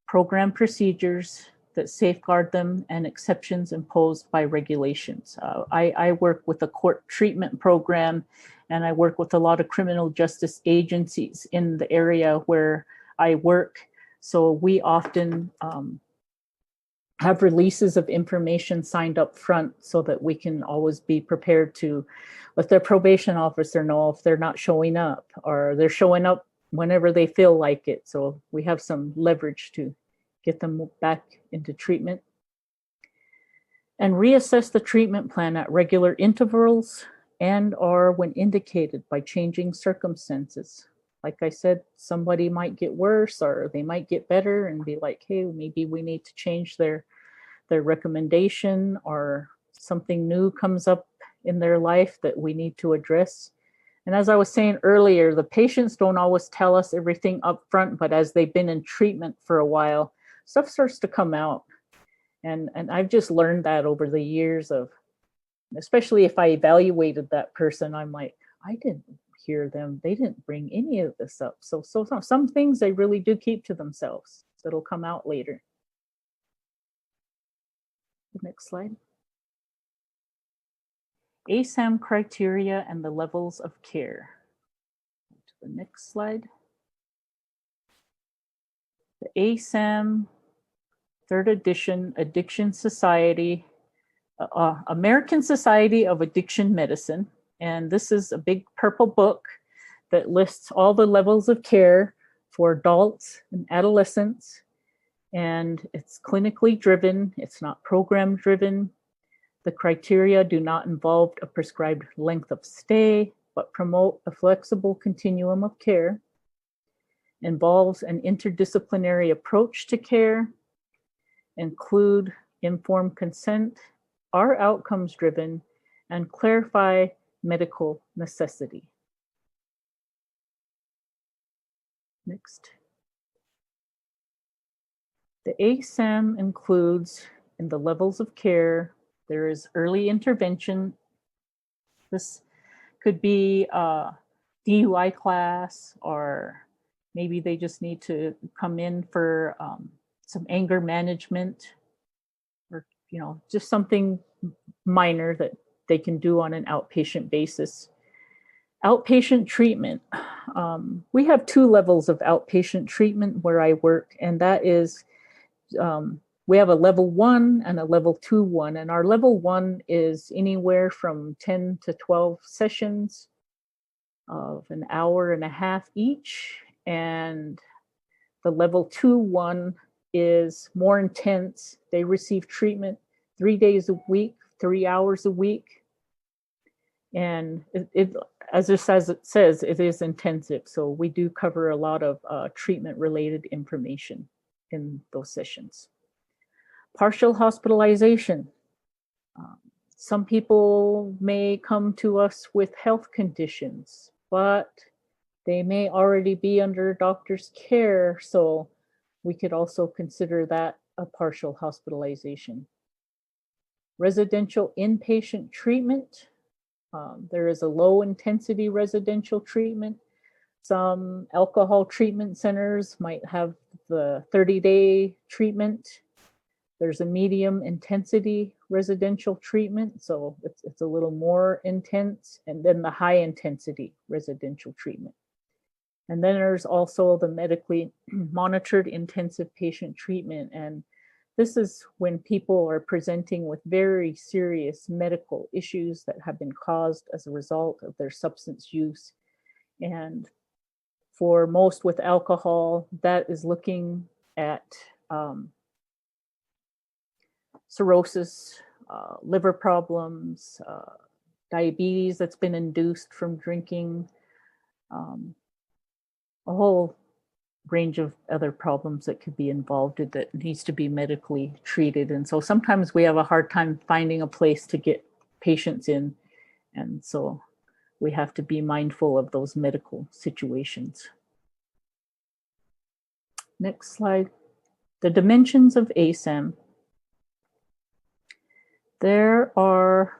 program procedures that safeguard them, and exceptions imposed by regulations. I work with a court treatment program, and I work with a lot of criminal justice agencies in the area where I work. So we often have releases of information signed up front so that we can always be prepared to let their probation officer know if they're not showing up, or they're showing up whenever they feel like it. So we have some leverage to get them back into treatment. And reassess the treatment plan at regular intervals and or when indicated by changing circumstances. Like I said, somebody might get worse or they might get better and be like, hey, maybe we need to change their recommendation, or something new comes up in their life that we need to address. And as I was saying earlier, the patients don't always tell us everything up front, but as they've been in treatment for a while, stuff starts to come out. And I've just learned that over the years of, especially if I evaluated that person, I'm like, I didn't hear them. They didn't bring any of this up. So some things they really do keep to themselves. So it'll come out later. The next slide. ASAM criteria and the levels of care. To the next slide. The ASAM, third edition, Addiction Society, American Society of Addiction Medicine. And this is a big purple book that lists all the levels of care for adults and adolescents. And it's clinically driven. It's not program driven. The criteria do not involve a prescribed length of stay, but promote a flexible continuum of care. Involves an interdisciplinary approach to care. Include informed consent, are outcomes driven, and clarify medical necessity. Next. The ASAM includes, in the levels of care, there is early intervention. This could be a DUI class, or maybe they just need to come in for some anger management, or just something minor that they can do on an outpatient basis. Outpatient treatment. We have two levels of outpatient treatment where I work, and that is we have a level 1 and a level 2-1, and our level 1 is anywhere from 10 to 12 sessions of an hour and a half each, and the level 2-1 is more intense. They receive treatment 3 days a week, 3 hours a week, and it as it says, it is intensive. So we do cover a lot of treatment-related information in those sessions. Partial hospitalization. Some people may come to us with health conditions, but they may already be under doctor's care, so we could also consider that a partial hospitalization. Residential inpatient treatment. There is a low intensity residential treatment. Some alcohol treatment centers might have the 30-day treatment. There's a medium intensity residential treatment, so it's a little more intense, and then the high intensity residential treatment. And then there's also the medically monitored intensive patient treatment, and this is when people are presenting with very serious medical issues that have been caused as a result of their substance use. And for most with alcohol, that is looking at cirrhosis, liver problems, diabetes that's been induced from drinking, a whole range of other problems that could be involved that needs to be medically treated. And so sometimes we have a hard time finding a place to get patients in. And so we have to be mindful of those medical situations. Next slide. The dimensions of ASAM. There are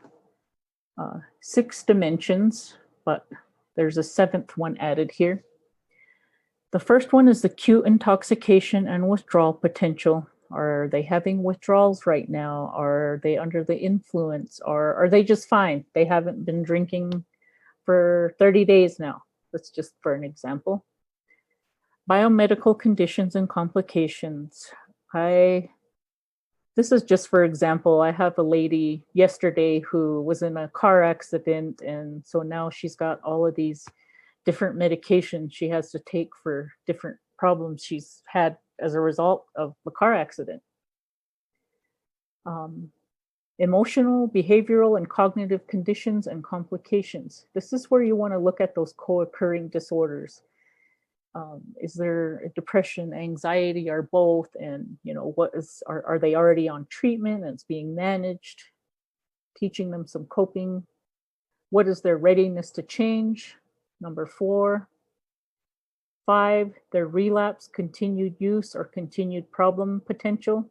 6 dimensions, but there's a 7th one added here. The first one is the acute intoxication and withdrawal potential. Are they having withdrawals right now? Are they under the influence? Or are they just fine? They haven't been drinking for 30 days now. That's just for an example. Biomedical conditions and complications. This is just for example. I have a lady yesterday who was in a car accident, and so now she's got all of these different medications she has to take for different problems she's had as a result of the car accident. Emotional, behavioral, and cognitive conditions and complications. This is where you want to look at those co-occurring disorders. Is there a depression, anxiety, or both? And are they already on treatment and it's being managed? Teaching them some coping. What is their readiness to change? Number 4. 5, their relapse, continued use, or continued problem potential.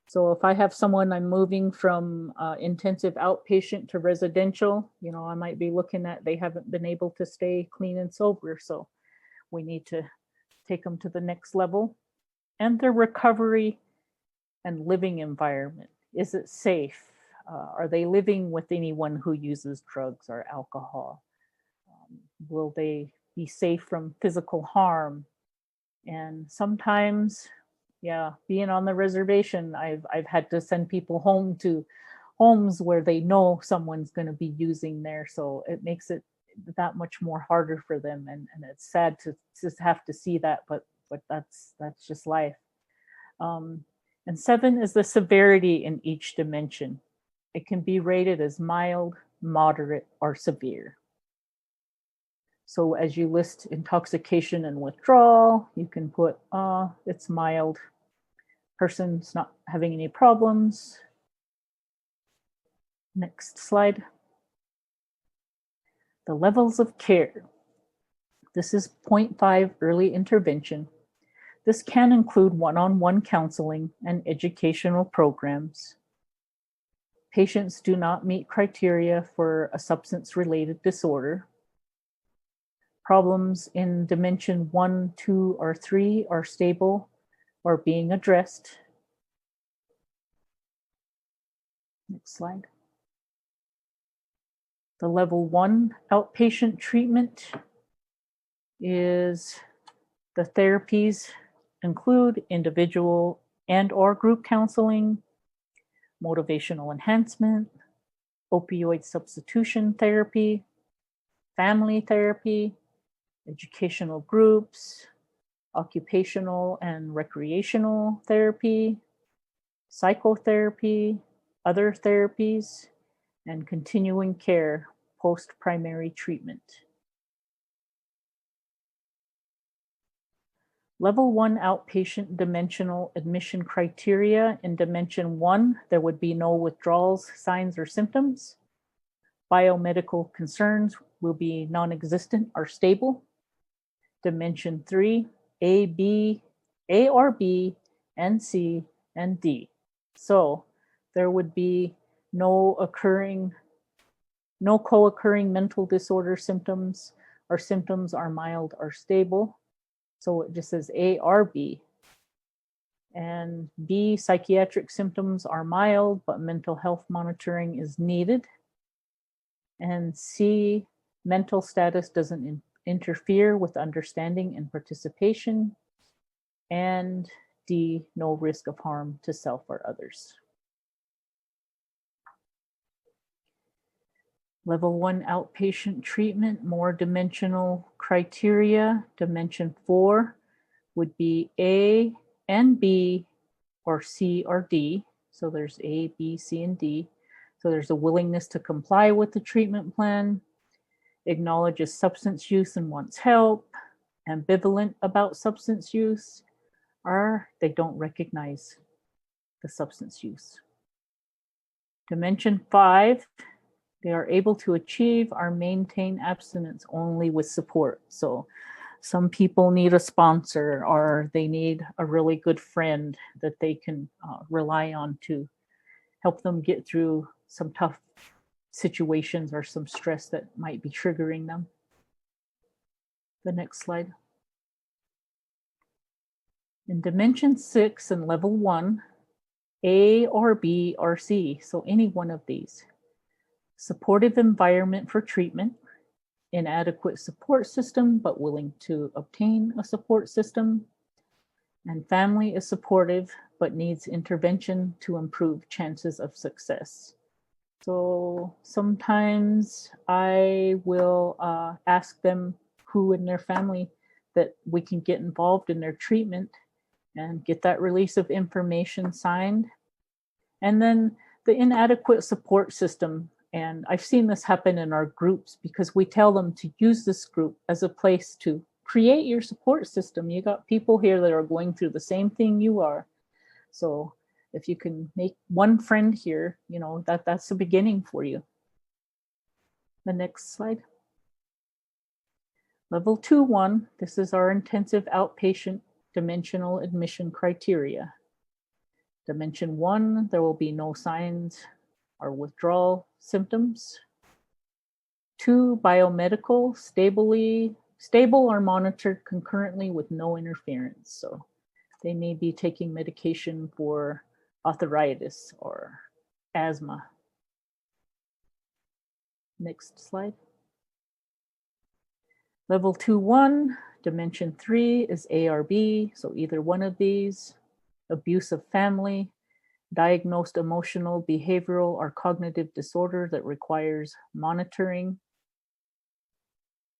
So if I have someone I'm moving from intensive outpatient to residential, I might be looking at they haven't been able to stay clean and sober. So we need to take them to the next level. And their recovery and living environment. Is it safe? Are they living with anyone who uses drugs or alcohol? Will they be safe from physical harm? And sometimes, being on the reservation, I've had to send people home to homes where they know someone's going to be using there. So it makes it that much more harder for them. And it's sad to just have to see that, but that's just life. And 7 is the severity in each dimension. It can be rated as mild, moderate, or severe. So as you list intoxication and withdrawal, you can put, it's mild. Person's not having any problems. Next slide. The levels of care. This is 0.5 early intervention. This can include one-on-one counseling and educational programs. Patients do not meet criteria for a substance-related disorder. Problems in dimension 1, 2, or 3 are stable or being addressed. Next slide. The level 1 outpatient treatment is the therapies include individual and or group counseling, motivational enhancement, opioid substitution therapy, family therapy, educational groups, occupational and recreational therapy, psychotherapy, other therapies, and continuing care post-primary treatment. Level 1 outpatient dimensional admission criteria. In dimension 1, there would be no withdrawals, signs, or symptoms. Biomedical concerns will be non-existent or stable. Dimension 3, A or B, and C, and D. So there would be no co-occurring mental disorder symptoms, or symptoms are mild or stable. So it just says A or B. And B, psychiatric symptoms are mild, but mental health monitoring is needed. And C, mental status doesn't interfere with understanding and participation. And D, no risk of harm to self or others. Level 1 outpatient treatment, more dimensional criteria. Dimension 4 would be A and B, or C or D. So there's A, B, C, and D. So there's a willingness to comply with the treatment plan, acknowledges substance use and wants help, ambivalent about substance use, or they don't recognize the substance use. Dimension 5, they are able to achieve or maintain abstinence only with support. So some people need a sponsor, or they need a really good friend that they can rely on to help them get through some tough situations or some stress that might be triggering them. The next slide. In dimension 6 and level 1, A or B or C, so any one of these. Supportive environment for treatment, inadequate support system, but willing to obtain a support system, and family is supportive, but needs intervention to improve chances of success. So sometimes I will ask them who in their family that we can get involved in their treatment and get that release of information signed. And then the inadequate support system. And I've seen this happen in our groups because we tell them to use this group as a place to create your support system. You got people here that are going through the same thing you are. So if you can make one friend here, you know, that's the beginning for you. The next slide. Level 2-1, this is our intensive outpatient dimensional admission criteria. Dimension 1, there will be no signs or withdrawal symptoms. 2, biomedical, stable or monitored concurrently with no interference. So they may be taking medication for arthritis or asthma. Next slide. Level 2-1, dimension 3 is ARB, so either one of these. Abuse of family, diagnosed emotional, behavioral, or cognitive disorder that requires monitoring.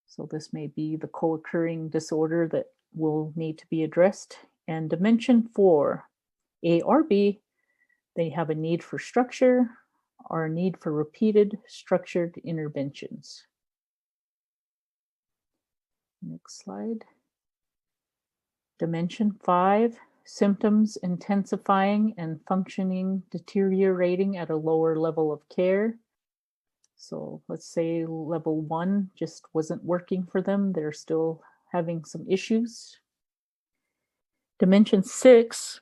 So this may be the co-occurring disorder that will need to be addressed. And dimension 4, A or B, they have a need for structure or a need for repeated structured interventions. Next slide. Dimension 5, symptoms intensifying and functioning deteriorating at a lower level of care. So let's say level 1 just wasn't working for them. They're still having some issues. Dimension 6,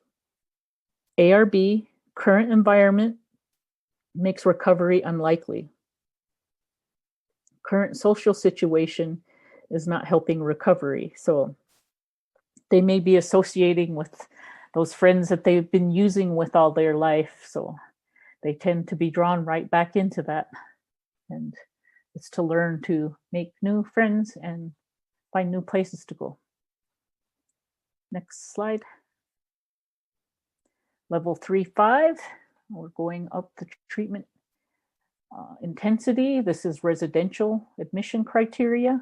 ARB, current environment makes recovery unlikely. Current social situation is not helping recovery. So they may be associating with those friends that they've been using with all their life. So they tend to be drawn right back into that. And it's to learn to make new friends and find new places to go. Next slide. Level 3-5, we're going up the treatment intensity. This is residential admission criteria.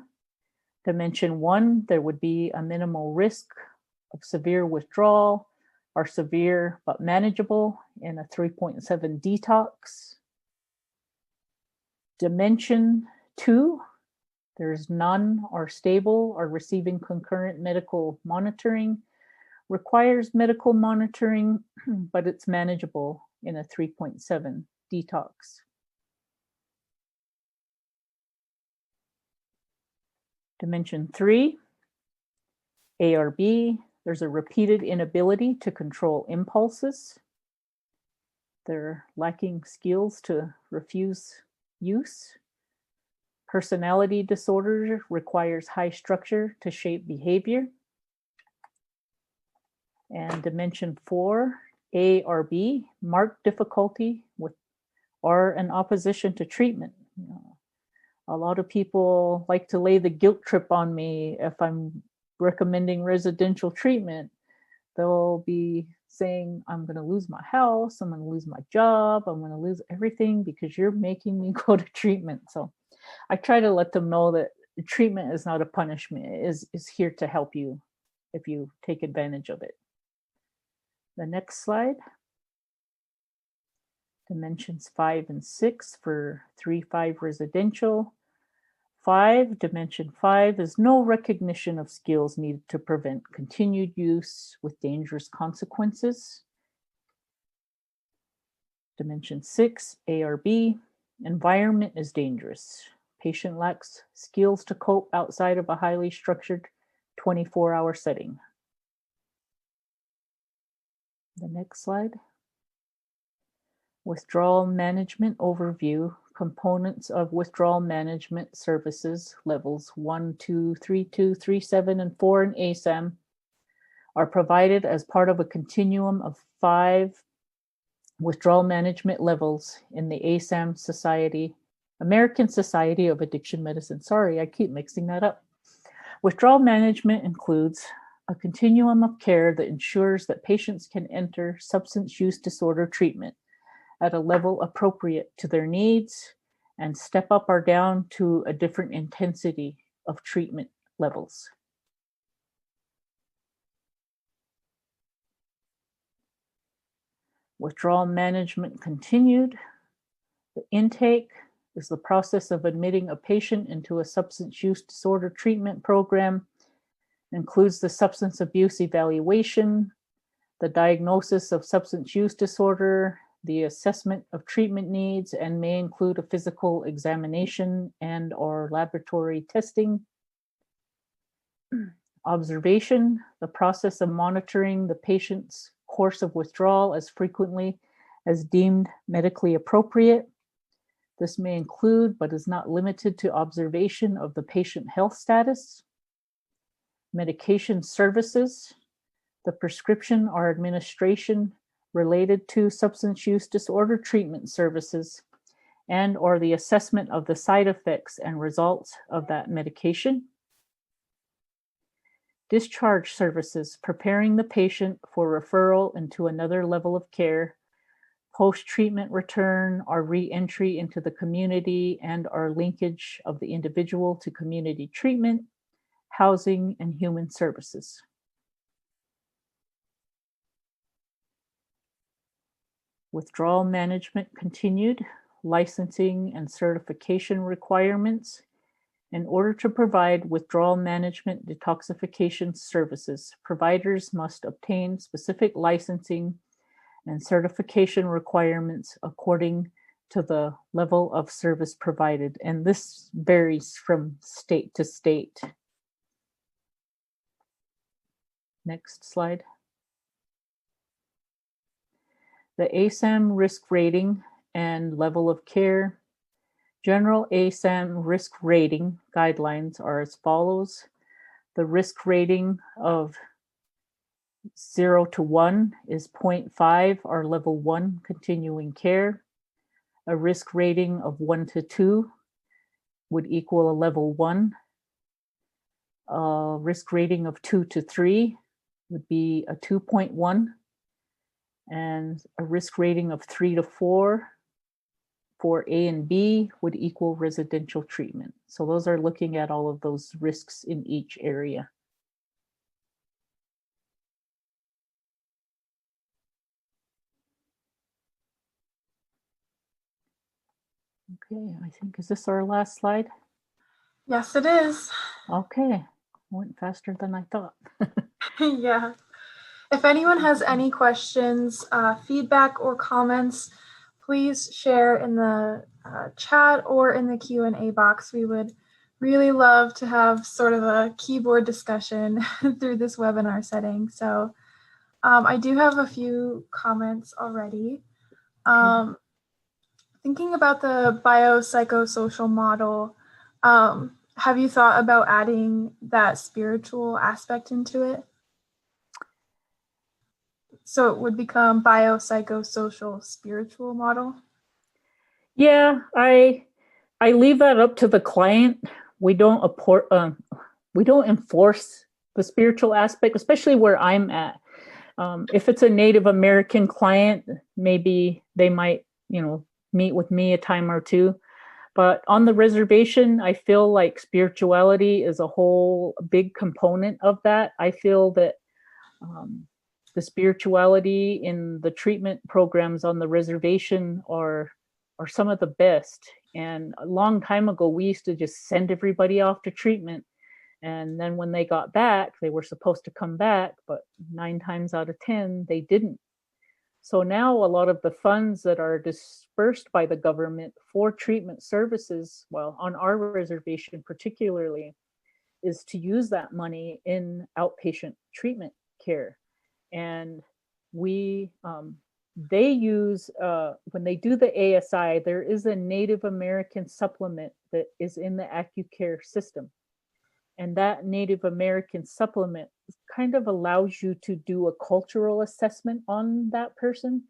Dimension 1, there would be a minimal risk of severe withdrawal or severe but manageable in a 3.7 detox. Dimension 2, there's none or stable or receiving concurrent medical monitoring, requires medical monitoring, but it's manageable in a 3.7 detox. Dimension 3, A or B, there's a repeated inability to control impulses. They're lacking skills to refuse use. Personality disorder requires high structure to shape behavior. And dimension 4, A or B, marked difficulty with or an opposition to treatment. You know, a lot of people like to lay the guilt trip on me if I'm recommending residential treatment. They'll be saying, I'm going to lose my house, I'm going to lose my job, I'm going to lose everything because you're making me go to treatment. So I try to let them know that treatment is not a punishment. It is here to help you if you take advantage of it. The next slide. Dimensions 5 and 6 for 3-5 residential. 5, dimension 5 is no recognition of skills needed to prevent continued use with dangerous consequences. Dimension 6, A or B, environment is dangerous. Patient lacks skills to cope outside of a highly structured 24-hour setting. The next slide. Withdrawal management overview. Components of withdrawal management services levels 1, 2, 3, 2, 3, 7, and 4 in ASAM are provided as part of a continuum of 5 withdrawal management levels in the ASAM Society, American Society of Addiction Medicine. Sorry, I keep mixing that up. Withdrawal management includes a continuum of care that ensures that patients can enter substance use disorder treatment at a level appropriate to their needs and step up or down to a different intensity of treatment levels. Withdrawal management continued. The intake is the process of admitting a patient into a substance use disorder treatment program. It includes the substance abuse evaluation, the diagnosis of substance use disorder, the assessment of treatment needs, and may include a physical examination and or laboratory testing. Observation, the process of monitoring the patient's course of withdrawal as frequently as deemed medically appropriate. This may include, but is not limited to, observation of the patient health status. Medication services, the prescription or administration related to substance use disorder treatment services, and or the assessment of the side effects and results of that medication. Discharge services, preparing the patient for referral into another level of care, post-treatment return or re-entry into the community, and or linkage of the individual to community treatment, housing, and human services. Withdrawal management continued. Licensing and certification requirements. In order to provide withdrawal management detoxification services, providers must obtain specific licensing and certification requirements according to the level of service provided. And this varies from state to state. Next slide. The ASAM risk rating and level of care. General ASAM risk rating guidelines are as follows. The risk rating of 0 to 1 is 0.5 or level 1 continuing care. A risk rating of 1 to 2 would equal a level 1. A risk rating of 2 to 3 would be a 2.1. And a risk rating of 3 to 4 for A and B would equal residential treatment. So those are looking at all of those risks in each area. Okay, I think, is this our last slide? Yes, it is. Okay, went faster than I thought. Yeah. If anyone has any questions, feedback, or comments, please share in the chat or in the Q&A box. We would really love to have sort of a keyboard discussion through this webinar setting. So I do have a few comments already. Thinking about the biopsychosocial model, have you thought about adding that spiritual aspect into it? So it would become biopsychosocial spiritual model? Yeah, I leave that up to the client. We don't enforce the spiritual aspect, especially where I'm at. If it's a Native American client, maybe they might, meet with me a time or two. But on the reservation, I feel like spirituality is a whole big component of that. I feel that the spirituality in the treatment programs on the reservation are some of the best. And a long time ago, we used to just send everybody off to treatment. And then when they got back, they were supposed to come back, but 9 times out of 10, they didn't. So now a lot of the funds that are dispersed by the government for treatment services, well, on our reservation particularly, is to use that money in outpatient treatment care. And they use, when they do the ASI, there is a Native American supplement that is in the AccuCare system. And that Native American supplement kind of allows you to do a cultural assessment on that person,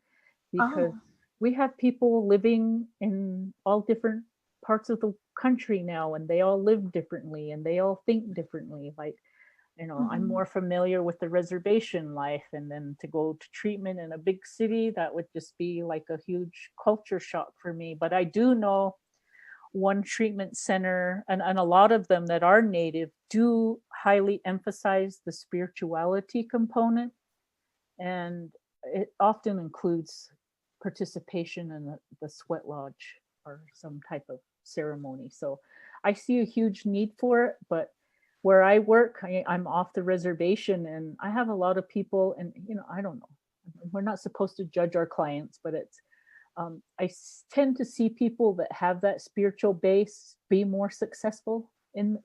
because we have people living in all different parts of the country now, and they all live differently and they all think differently. Like, I'm more familiar with the reservation life, and then to go to treatment in a big city, that would just be like a huge culture shock for me. But I do know one treatment center, and a lot of them that are Native do highly emphasize the spirituality component, and it often includes participation in the sweat lodge or some type of ceremony. So I see a huge need for it. But where I work, I'm off the reservation, and I have a lot of people, and I don't know, we're not supposed to judge our clients, but it's I tend to see people that have that spiritual base be more successful in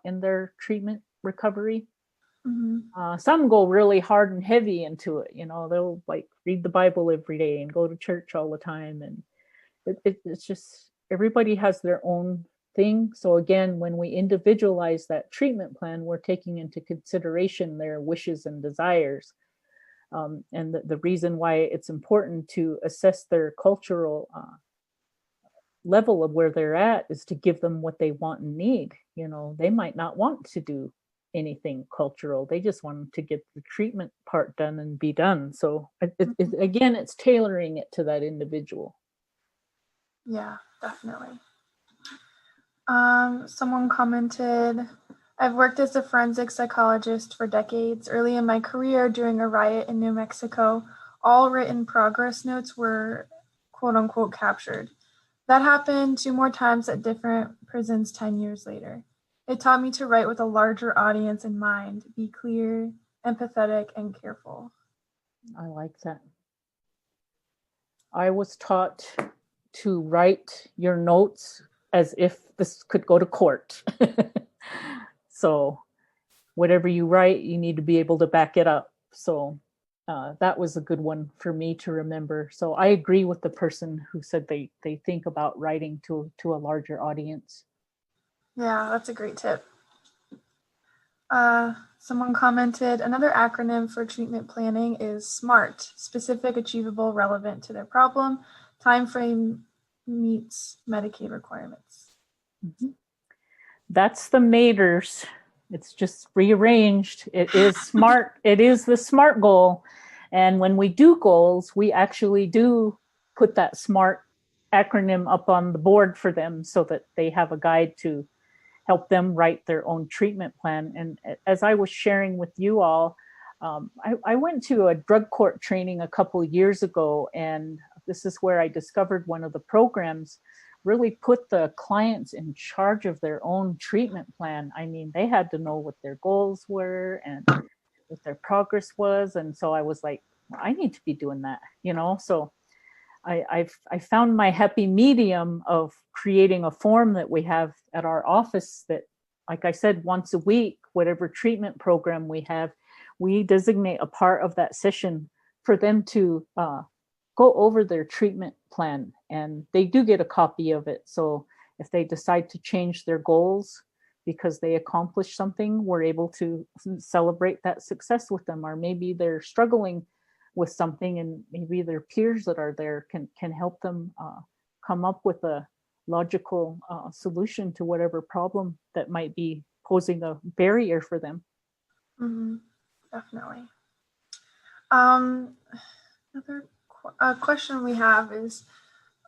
their treatment recovery. Some go really hard and heavy into it. They'll like read the Bible every day and go to church all the time, and it's just, everybody has their own thing. So again, when we individualize that treatment plan, we're taking into consideration their wishes and desires. And the reason why it's important to assess their cultural level of where they're at is to give them what they want and need. They might not want to do anything cultural. They just want to get the treatment part done and be done. So again, it's tailoring it to that individual. Yeah, definitely. Someone commented, I've worked as a forensic psychologist for decades. Early in my career, during a riot in New Mexico, all written progress notes were quote unquote captured. That happened 2 more times at different prisons 10 years later. It taught me to write with a larger audience in mind, be clear, empathetic, and careful. I like that. I was taught to write your notes as if this could go to court. So whatever you write, you need to be able to back it up. So that was a good one for me to remember. So I agree with the person who said they think about writing to a larger audience. Yeah, that's a great tip. Someone commented, another acronym for treatment planning is SMART, specific, achievable, relevant to their problem, time frame, meets Medicaid requirements. That's the MATRS. It's just rearranged. It is SMART. It is the SMART goal. And when we do goals, we actually do put that SMART acronym up on the board for them so that they have a guide to help them write their own treatment plan. And as I was sharing with you all, I went to a drug court training a couple of years ago, and this is where I discovered one of the programs really put the clients in charge of their own treatment plan. I mean, they had to know what their goals were and what their progress was. And so I was like, well, I need to be doing that, So I found my happy medium of creating a form that we have at our office that, like I said, once a week, whatever treatment program we have, we designate a part of that session for them to go over their treatment plan, and they do get a copy of it. So if they decide to change their goals because they accomplished something, we're able to celebrate that success with them. Or maybe they're struggling with something, and maybe their peers that are there can help them come up with a logical solution to whatever problem that might be posing a barrier for them. Definitely. Another question we have is,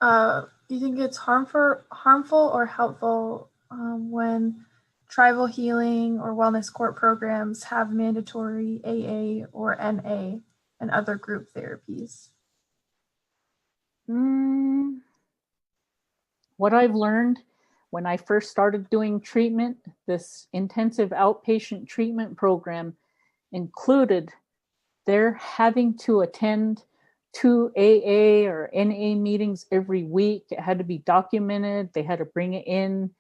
do you think it's harmful or helpful when tribal healing or wellness court programs have mandatory AA or NA and other group therapies? What I've learned when I first started doing treatment, this intensive outpatient treatment program included their having to attend 2 AA or NA meetings every week. It had to be documented. They had to bring it in.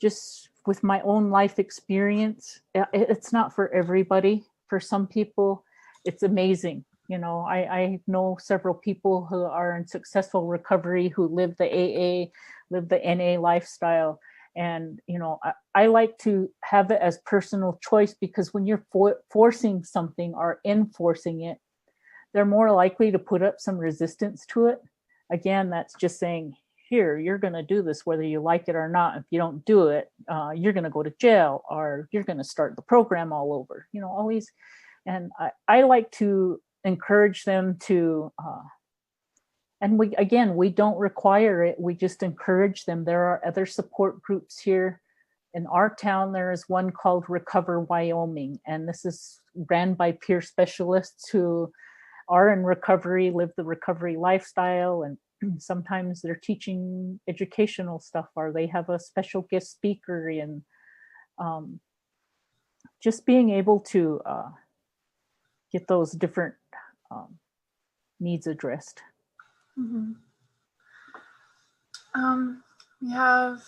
Just with my own life experience, it's not for everybody. For some people, it's amazing. I know several people who are in successful recovery who live the AA, live the NA lifestyle. And, I like to have it as personal choice, because when you're forcing something or enforcing it, they're more likely to put up some resistance to it. Again, that's just saying, here, you're going to do this whether you like it or not. If you don't do it, you're going to go to jail, or you're going to start the program all over. Always. And I like to encourage them to, and we don't require it. We just encourage them. There are other support groups here. In our town, there is one called Recover Wyoming, and this is ran by peer specialists who are in recovery, live the recovery lifestyle, and sometimes they're teaching educational stuff, or they have a special guest speaker, and just being able to get those different needs addressed. Mm-hmm. We have,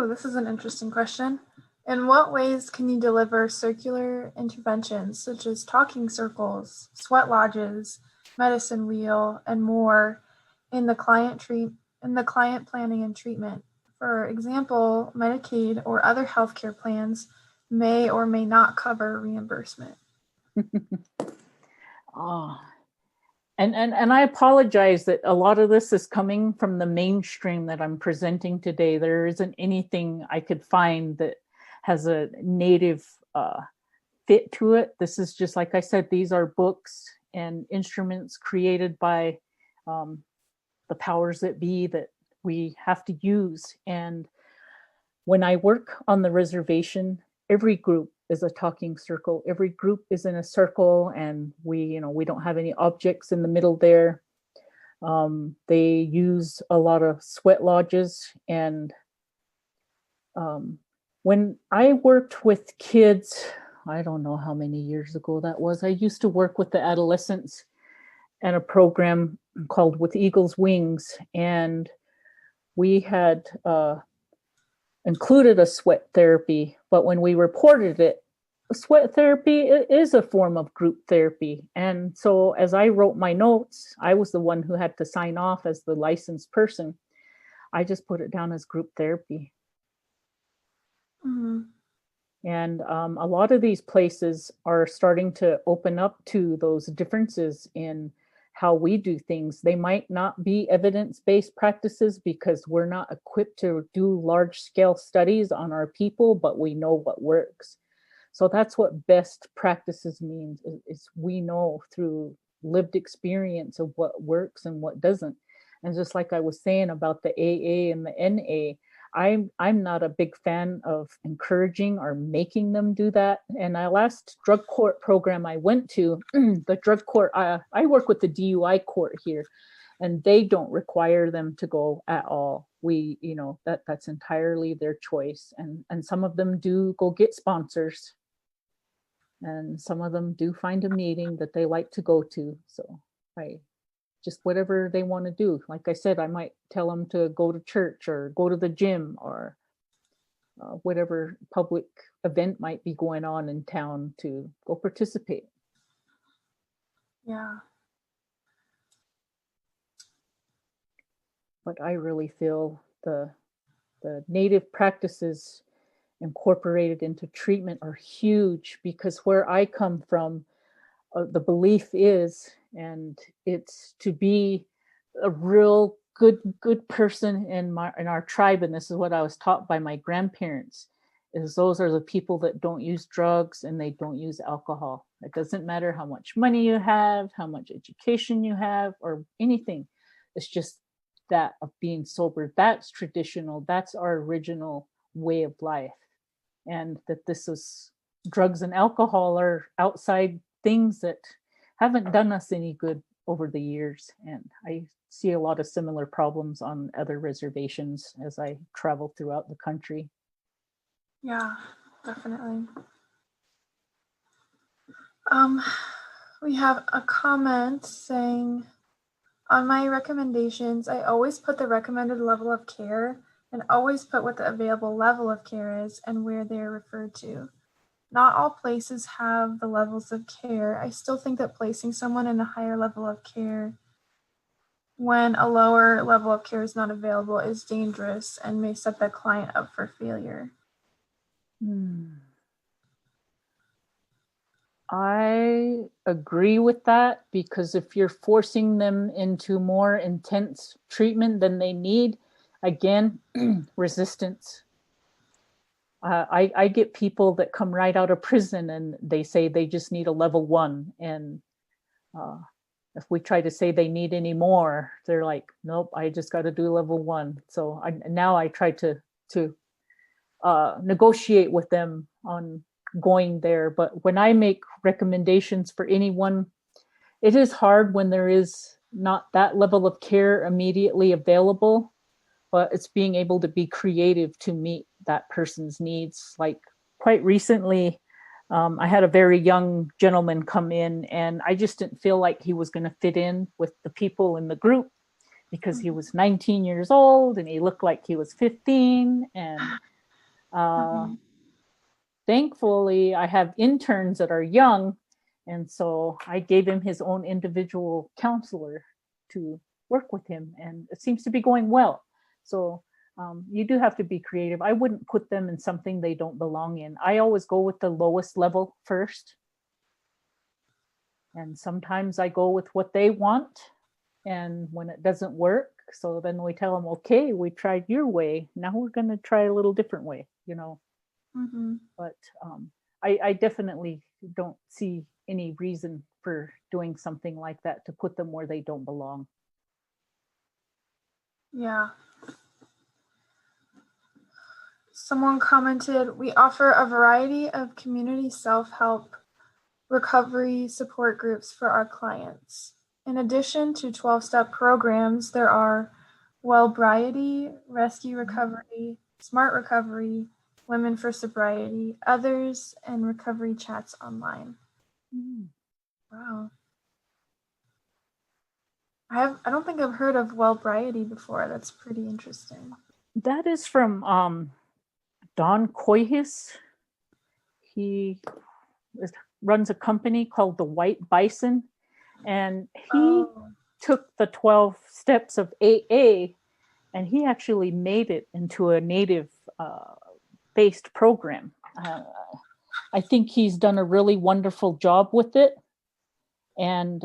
this is an interesting question. In what ways can you deliver circular interventions such as talking circles, sweat lodges, medicine wheel, and more in the client planning and treatment? For example, Medicaid or other healthcare plans may or may not cover reimbursement. And I apologize that a lot of this is coming from the mainstream that I'm presenting today. There isn't anything I could find that has a native fit to it. This is just, like I said, these are books and instruments created by the powers that be that we have to use. And when I work on the reservation, every group is a talking circle. Every group is in a circle, and we don't have any objects in the middle there. They use a lot of sweat lodges. And when I worked with kids, I don't know how many years ago that was, I used to work with the adolescents and a program called With Eagle's Wings. And we had included a sweat therapy, but when we reported it, sweat therapy is a form of group therapy. And so as I wrote my notes, I was the one who had to sign off as the licensed person. I just put it down as group therapy. Mm-hmm. And a lot of these places are starting to open up to those differences in how we do things. They might not be evidence-based practices because we're not equipped to do large-scale studies on our people, but we know what works. So that's what best practices means, is we know through lived experience of what works and what doesn't. And just like I was saying about the AA and the NA, I'm not a big fan of encouraging or making them do that. And the last drug court program I went to, the drug court, I work with the DUI court here, and they don't require them to go at all. That's entirely their choice. And some of them do go get sponsors, and some of them do find a meeting that they like to go to. So just whatever they want to do. Like I said, I might tell them to go to church or go to the gym or whatever public event might be going on in town to go participate. Yeah. But I really feel the native practices incorporated into treatment are huge, because where I come from, the belief is, and it's to be a real good person in our tribe, and this is what I was taught by my grandparents, is those are the people that don't use drugs and they don't use alcohol. It doesn't matter how much money you have, how much education you have, or anything. It's just that of being sober. That's traditional. That's our original way of life. And that this is drugs and alcohol are outside things that haven't done us any good over the years. And I see a lot of similar problems on other reservations as I travel throughout the country. Yeah, definitely. We have a comment saying, on my recommendations, I always put the recommended level of care and always put what the available level of care is and where they are referred to. Not all places have the levels of care. I still think that placing someone in a higher level of care when a lower level of care is not available is dangerous and may set the client up for failure. I agree with that, because if you're forcing them into more intense treatment than they need, again, resistance. I get people that come right out of prison and they say they just need a level 1. And if we try to say they need any more, they're like, nope, I just got to do level 1. So now I try to negotiate with them on going there. But when I make recommendations for anyone, it is hard when there is not that level of care immediately available, but it's being able to be creative to meet that person's needs. Like quite recently, I had a very young gentleman come in, and I just didn't feel like he was going to fit in with the people in the group because he was 19 years old and he looked like he was 15. And thankfully, I have interns that are young, and so I gave him his own individual counselor to work with him, and it seems to be going well. So you do have to be creative. I wouldn't put them in something they don't belong in. I always go with the lowest level first, and sometimes I go with what they want, and when it doesn't work, so then we tell them, okay, we tried your way, now we're going to try a little different way, you know. But I definitely don't see any reason for doing something like that to put them where they don't belong. Yeah. Someone commented, we offer a variety of community self-help recovery support groups for our clients. In addition to 12-step programs, there are Wellbriety, Rescue Recovery, Smart Recovery, Women for Sobriety, others, and recovery chats online. Wow. I don't think I've heard of Wellbriety before. That's pretty interesting. That is from Don Coyhis. He runs a company called the White Bison, and he took the 12 steps of AA and he actually made it into a native based program. I think he's done a really wonderful job with it. And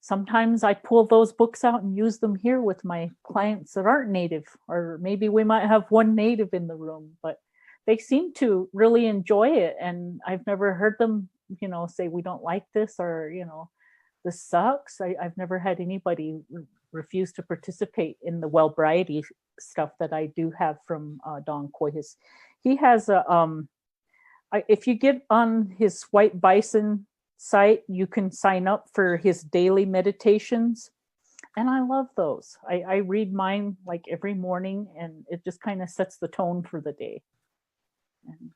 sometimes I pull those books out and use them here with my clients that aren't native, or maybe we might have one native in the room, but they seem to really enjoy it. And I've never heard them, say we don't like this, or, this sucks. I've never had anybody refuse to participate in the Wellbriety stuff that I do have from Don Coyhis. He has if you get on his White Bison site, you can sign up for his daily meditations. And I love those. I read mine like every morning, and it just kind of sets the tone for the day. And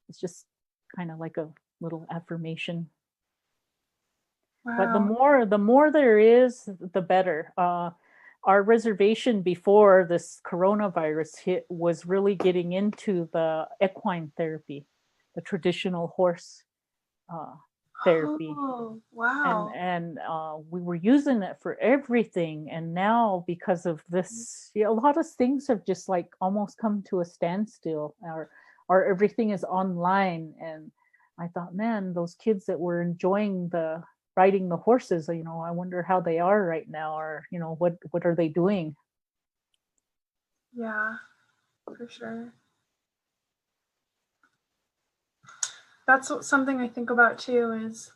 it's just kind of like a little affirmation. Wow. But the more there is, the better. Our reservation before this coronavirus hit was really getting into the equine therapy, the traditional horse therapy. Oh, wow. And we were using it for everything. And now, because of this, a lot of things have just like almost come to a standstill, or everything is online. And I thought, man, those kids that were enjoying riding the horses, I wonder how they are right now, or, what are they doing? Yeah, for sure. That's something I think about too, is,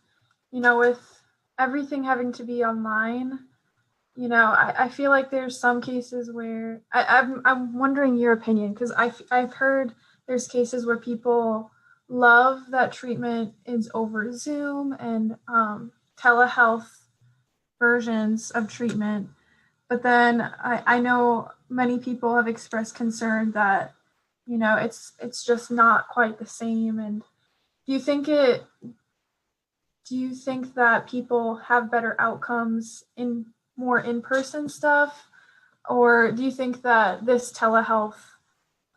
with everything having to be online, I feel like there's some cases where I'm wondering your opinion, because I've heard there's cases where people love that treatment is over Zoom and telehealth versions of treatment. But then I know many people have expressed concern that, it's just not quite the same. And do you think that people have better outcomes in more in-person stuff? Or do you think that this telehealth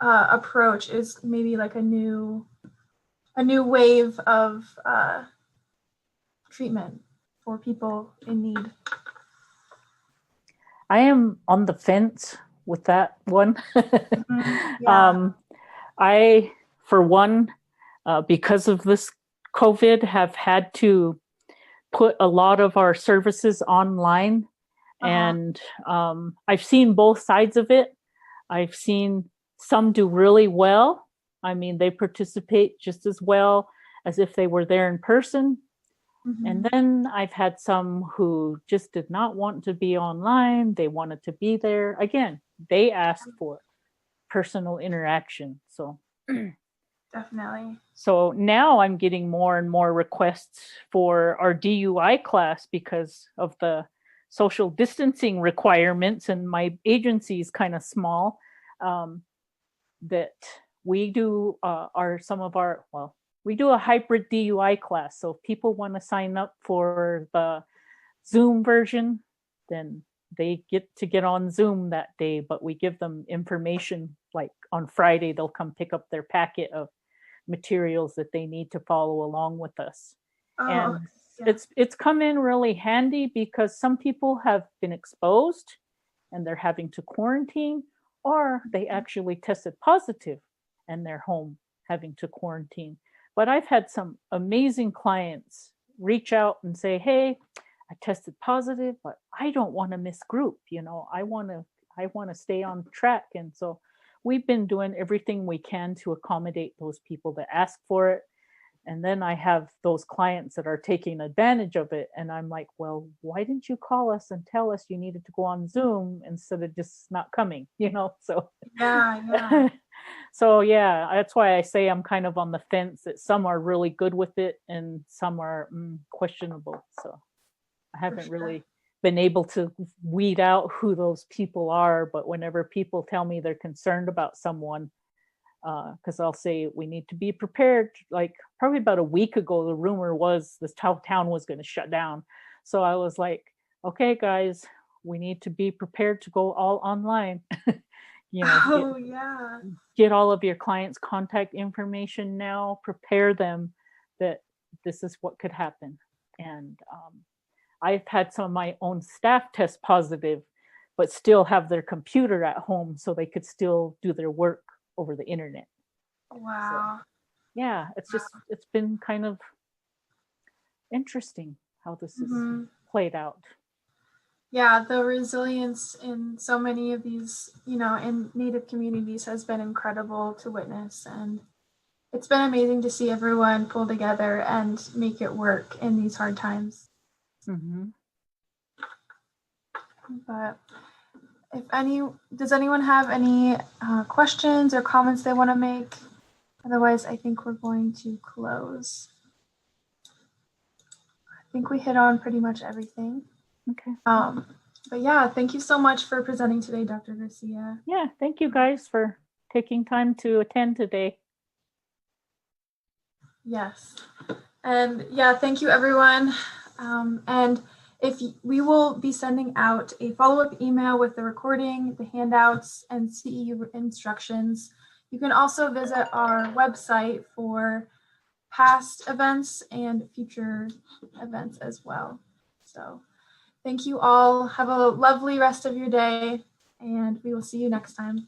approach is maybe like a new wave of treatment for people in need? I am on the fence with that one. Yeah. I, for one, because of this COVID, have had to put a lot of our services online. And I've seen both sides of it. I've seen some do really well. I mean, they participate just as well as if they were there in person. And then I've had some who just did not want to be online. They wanted to be there. Again, they asked for personal interaction. So Definitely. So now I'm getting more and more requests for our DUI class because of the social distancing requirements, and my agency is kind of small. That we do we do a hybrid DUI class. So if people want to sign up for the Zoom version, then they get on Zoom that day, but we give them information. Like on Friday, they'll come pick up their packet of materials that they need to follow along with us. And it's come in really handy because some people have been exposed and they're having to quarantine, or they actually tested positive and they're home having to quarantine. But I've had some amazing clients reach out and say, hey, I tested positive, but I don't want to miss group. I want to stay on track. And so we've been doing everything we can to accommodate those people that ask for it. And then I have those clients that are taking advantage of it. And I'm like, well, why didn't you call us and tell us you needed to go on Zoom instead of just not coming, So Yeah. So yeah, that's why I say I'm kind of on the fence, that some are really good with it and some are questionable. So I haven't really been able to weed out who those people are. But whenever people tell me they're concerned about someone, because I'll say we need to be prepared. Like probably about a week ago, the rumor was this town was going to shut down. So I was like, okay, guys, we need to be prepared to go all online. Get all of your clients' contact information now, prepare them that this is what could happen. And I've had some of my own staff test positive, but still have their computer at home so they could still do their work over the internet. Wow. So, yeah, it's been kind of interesting how this is played out. Yeah, the resilience in so many of these, in Native communities has been incredible to witness. And it's been amazing to see everyone pull together and make it work in these hard times. But does anyone have any questions or comments they want to make? Otherwise, I think we're going to close. I think we hit on pretty much everything. Okay. But yeah, thank you so much for presenting today, Dr. Garcia. Yeah, thank you guys for taking time to attend today. Yes. And yeah, thank you everyone. And we will be sending out a follow-up email with the recording, the handouts, and CEU instructions. You can also visit our website for past events and future events as well. So thank you all. Have a lovely rest of your day, and we will see you next time.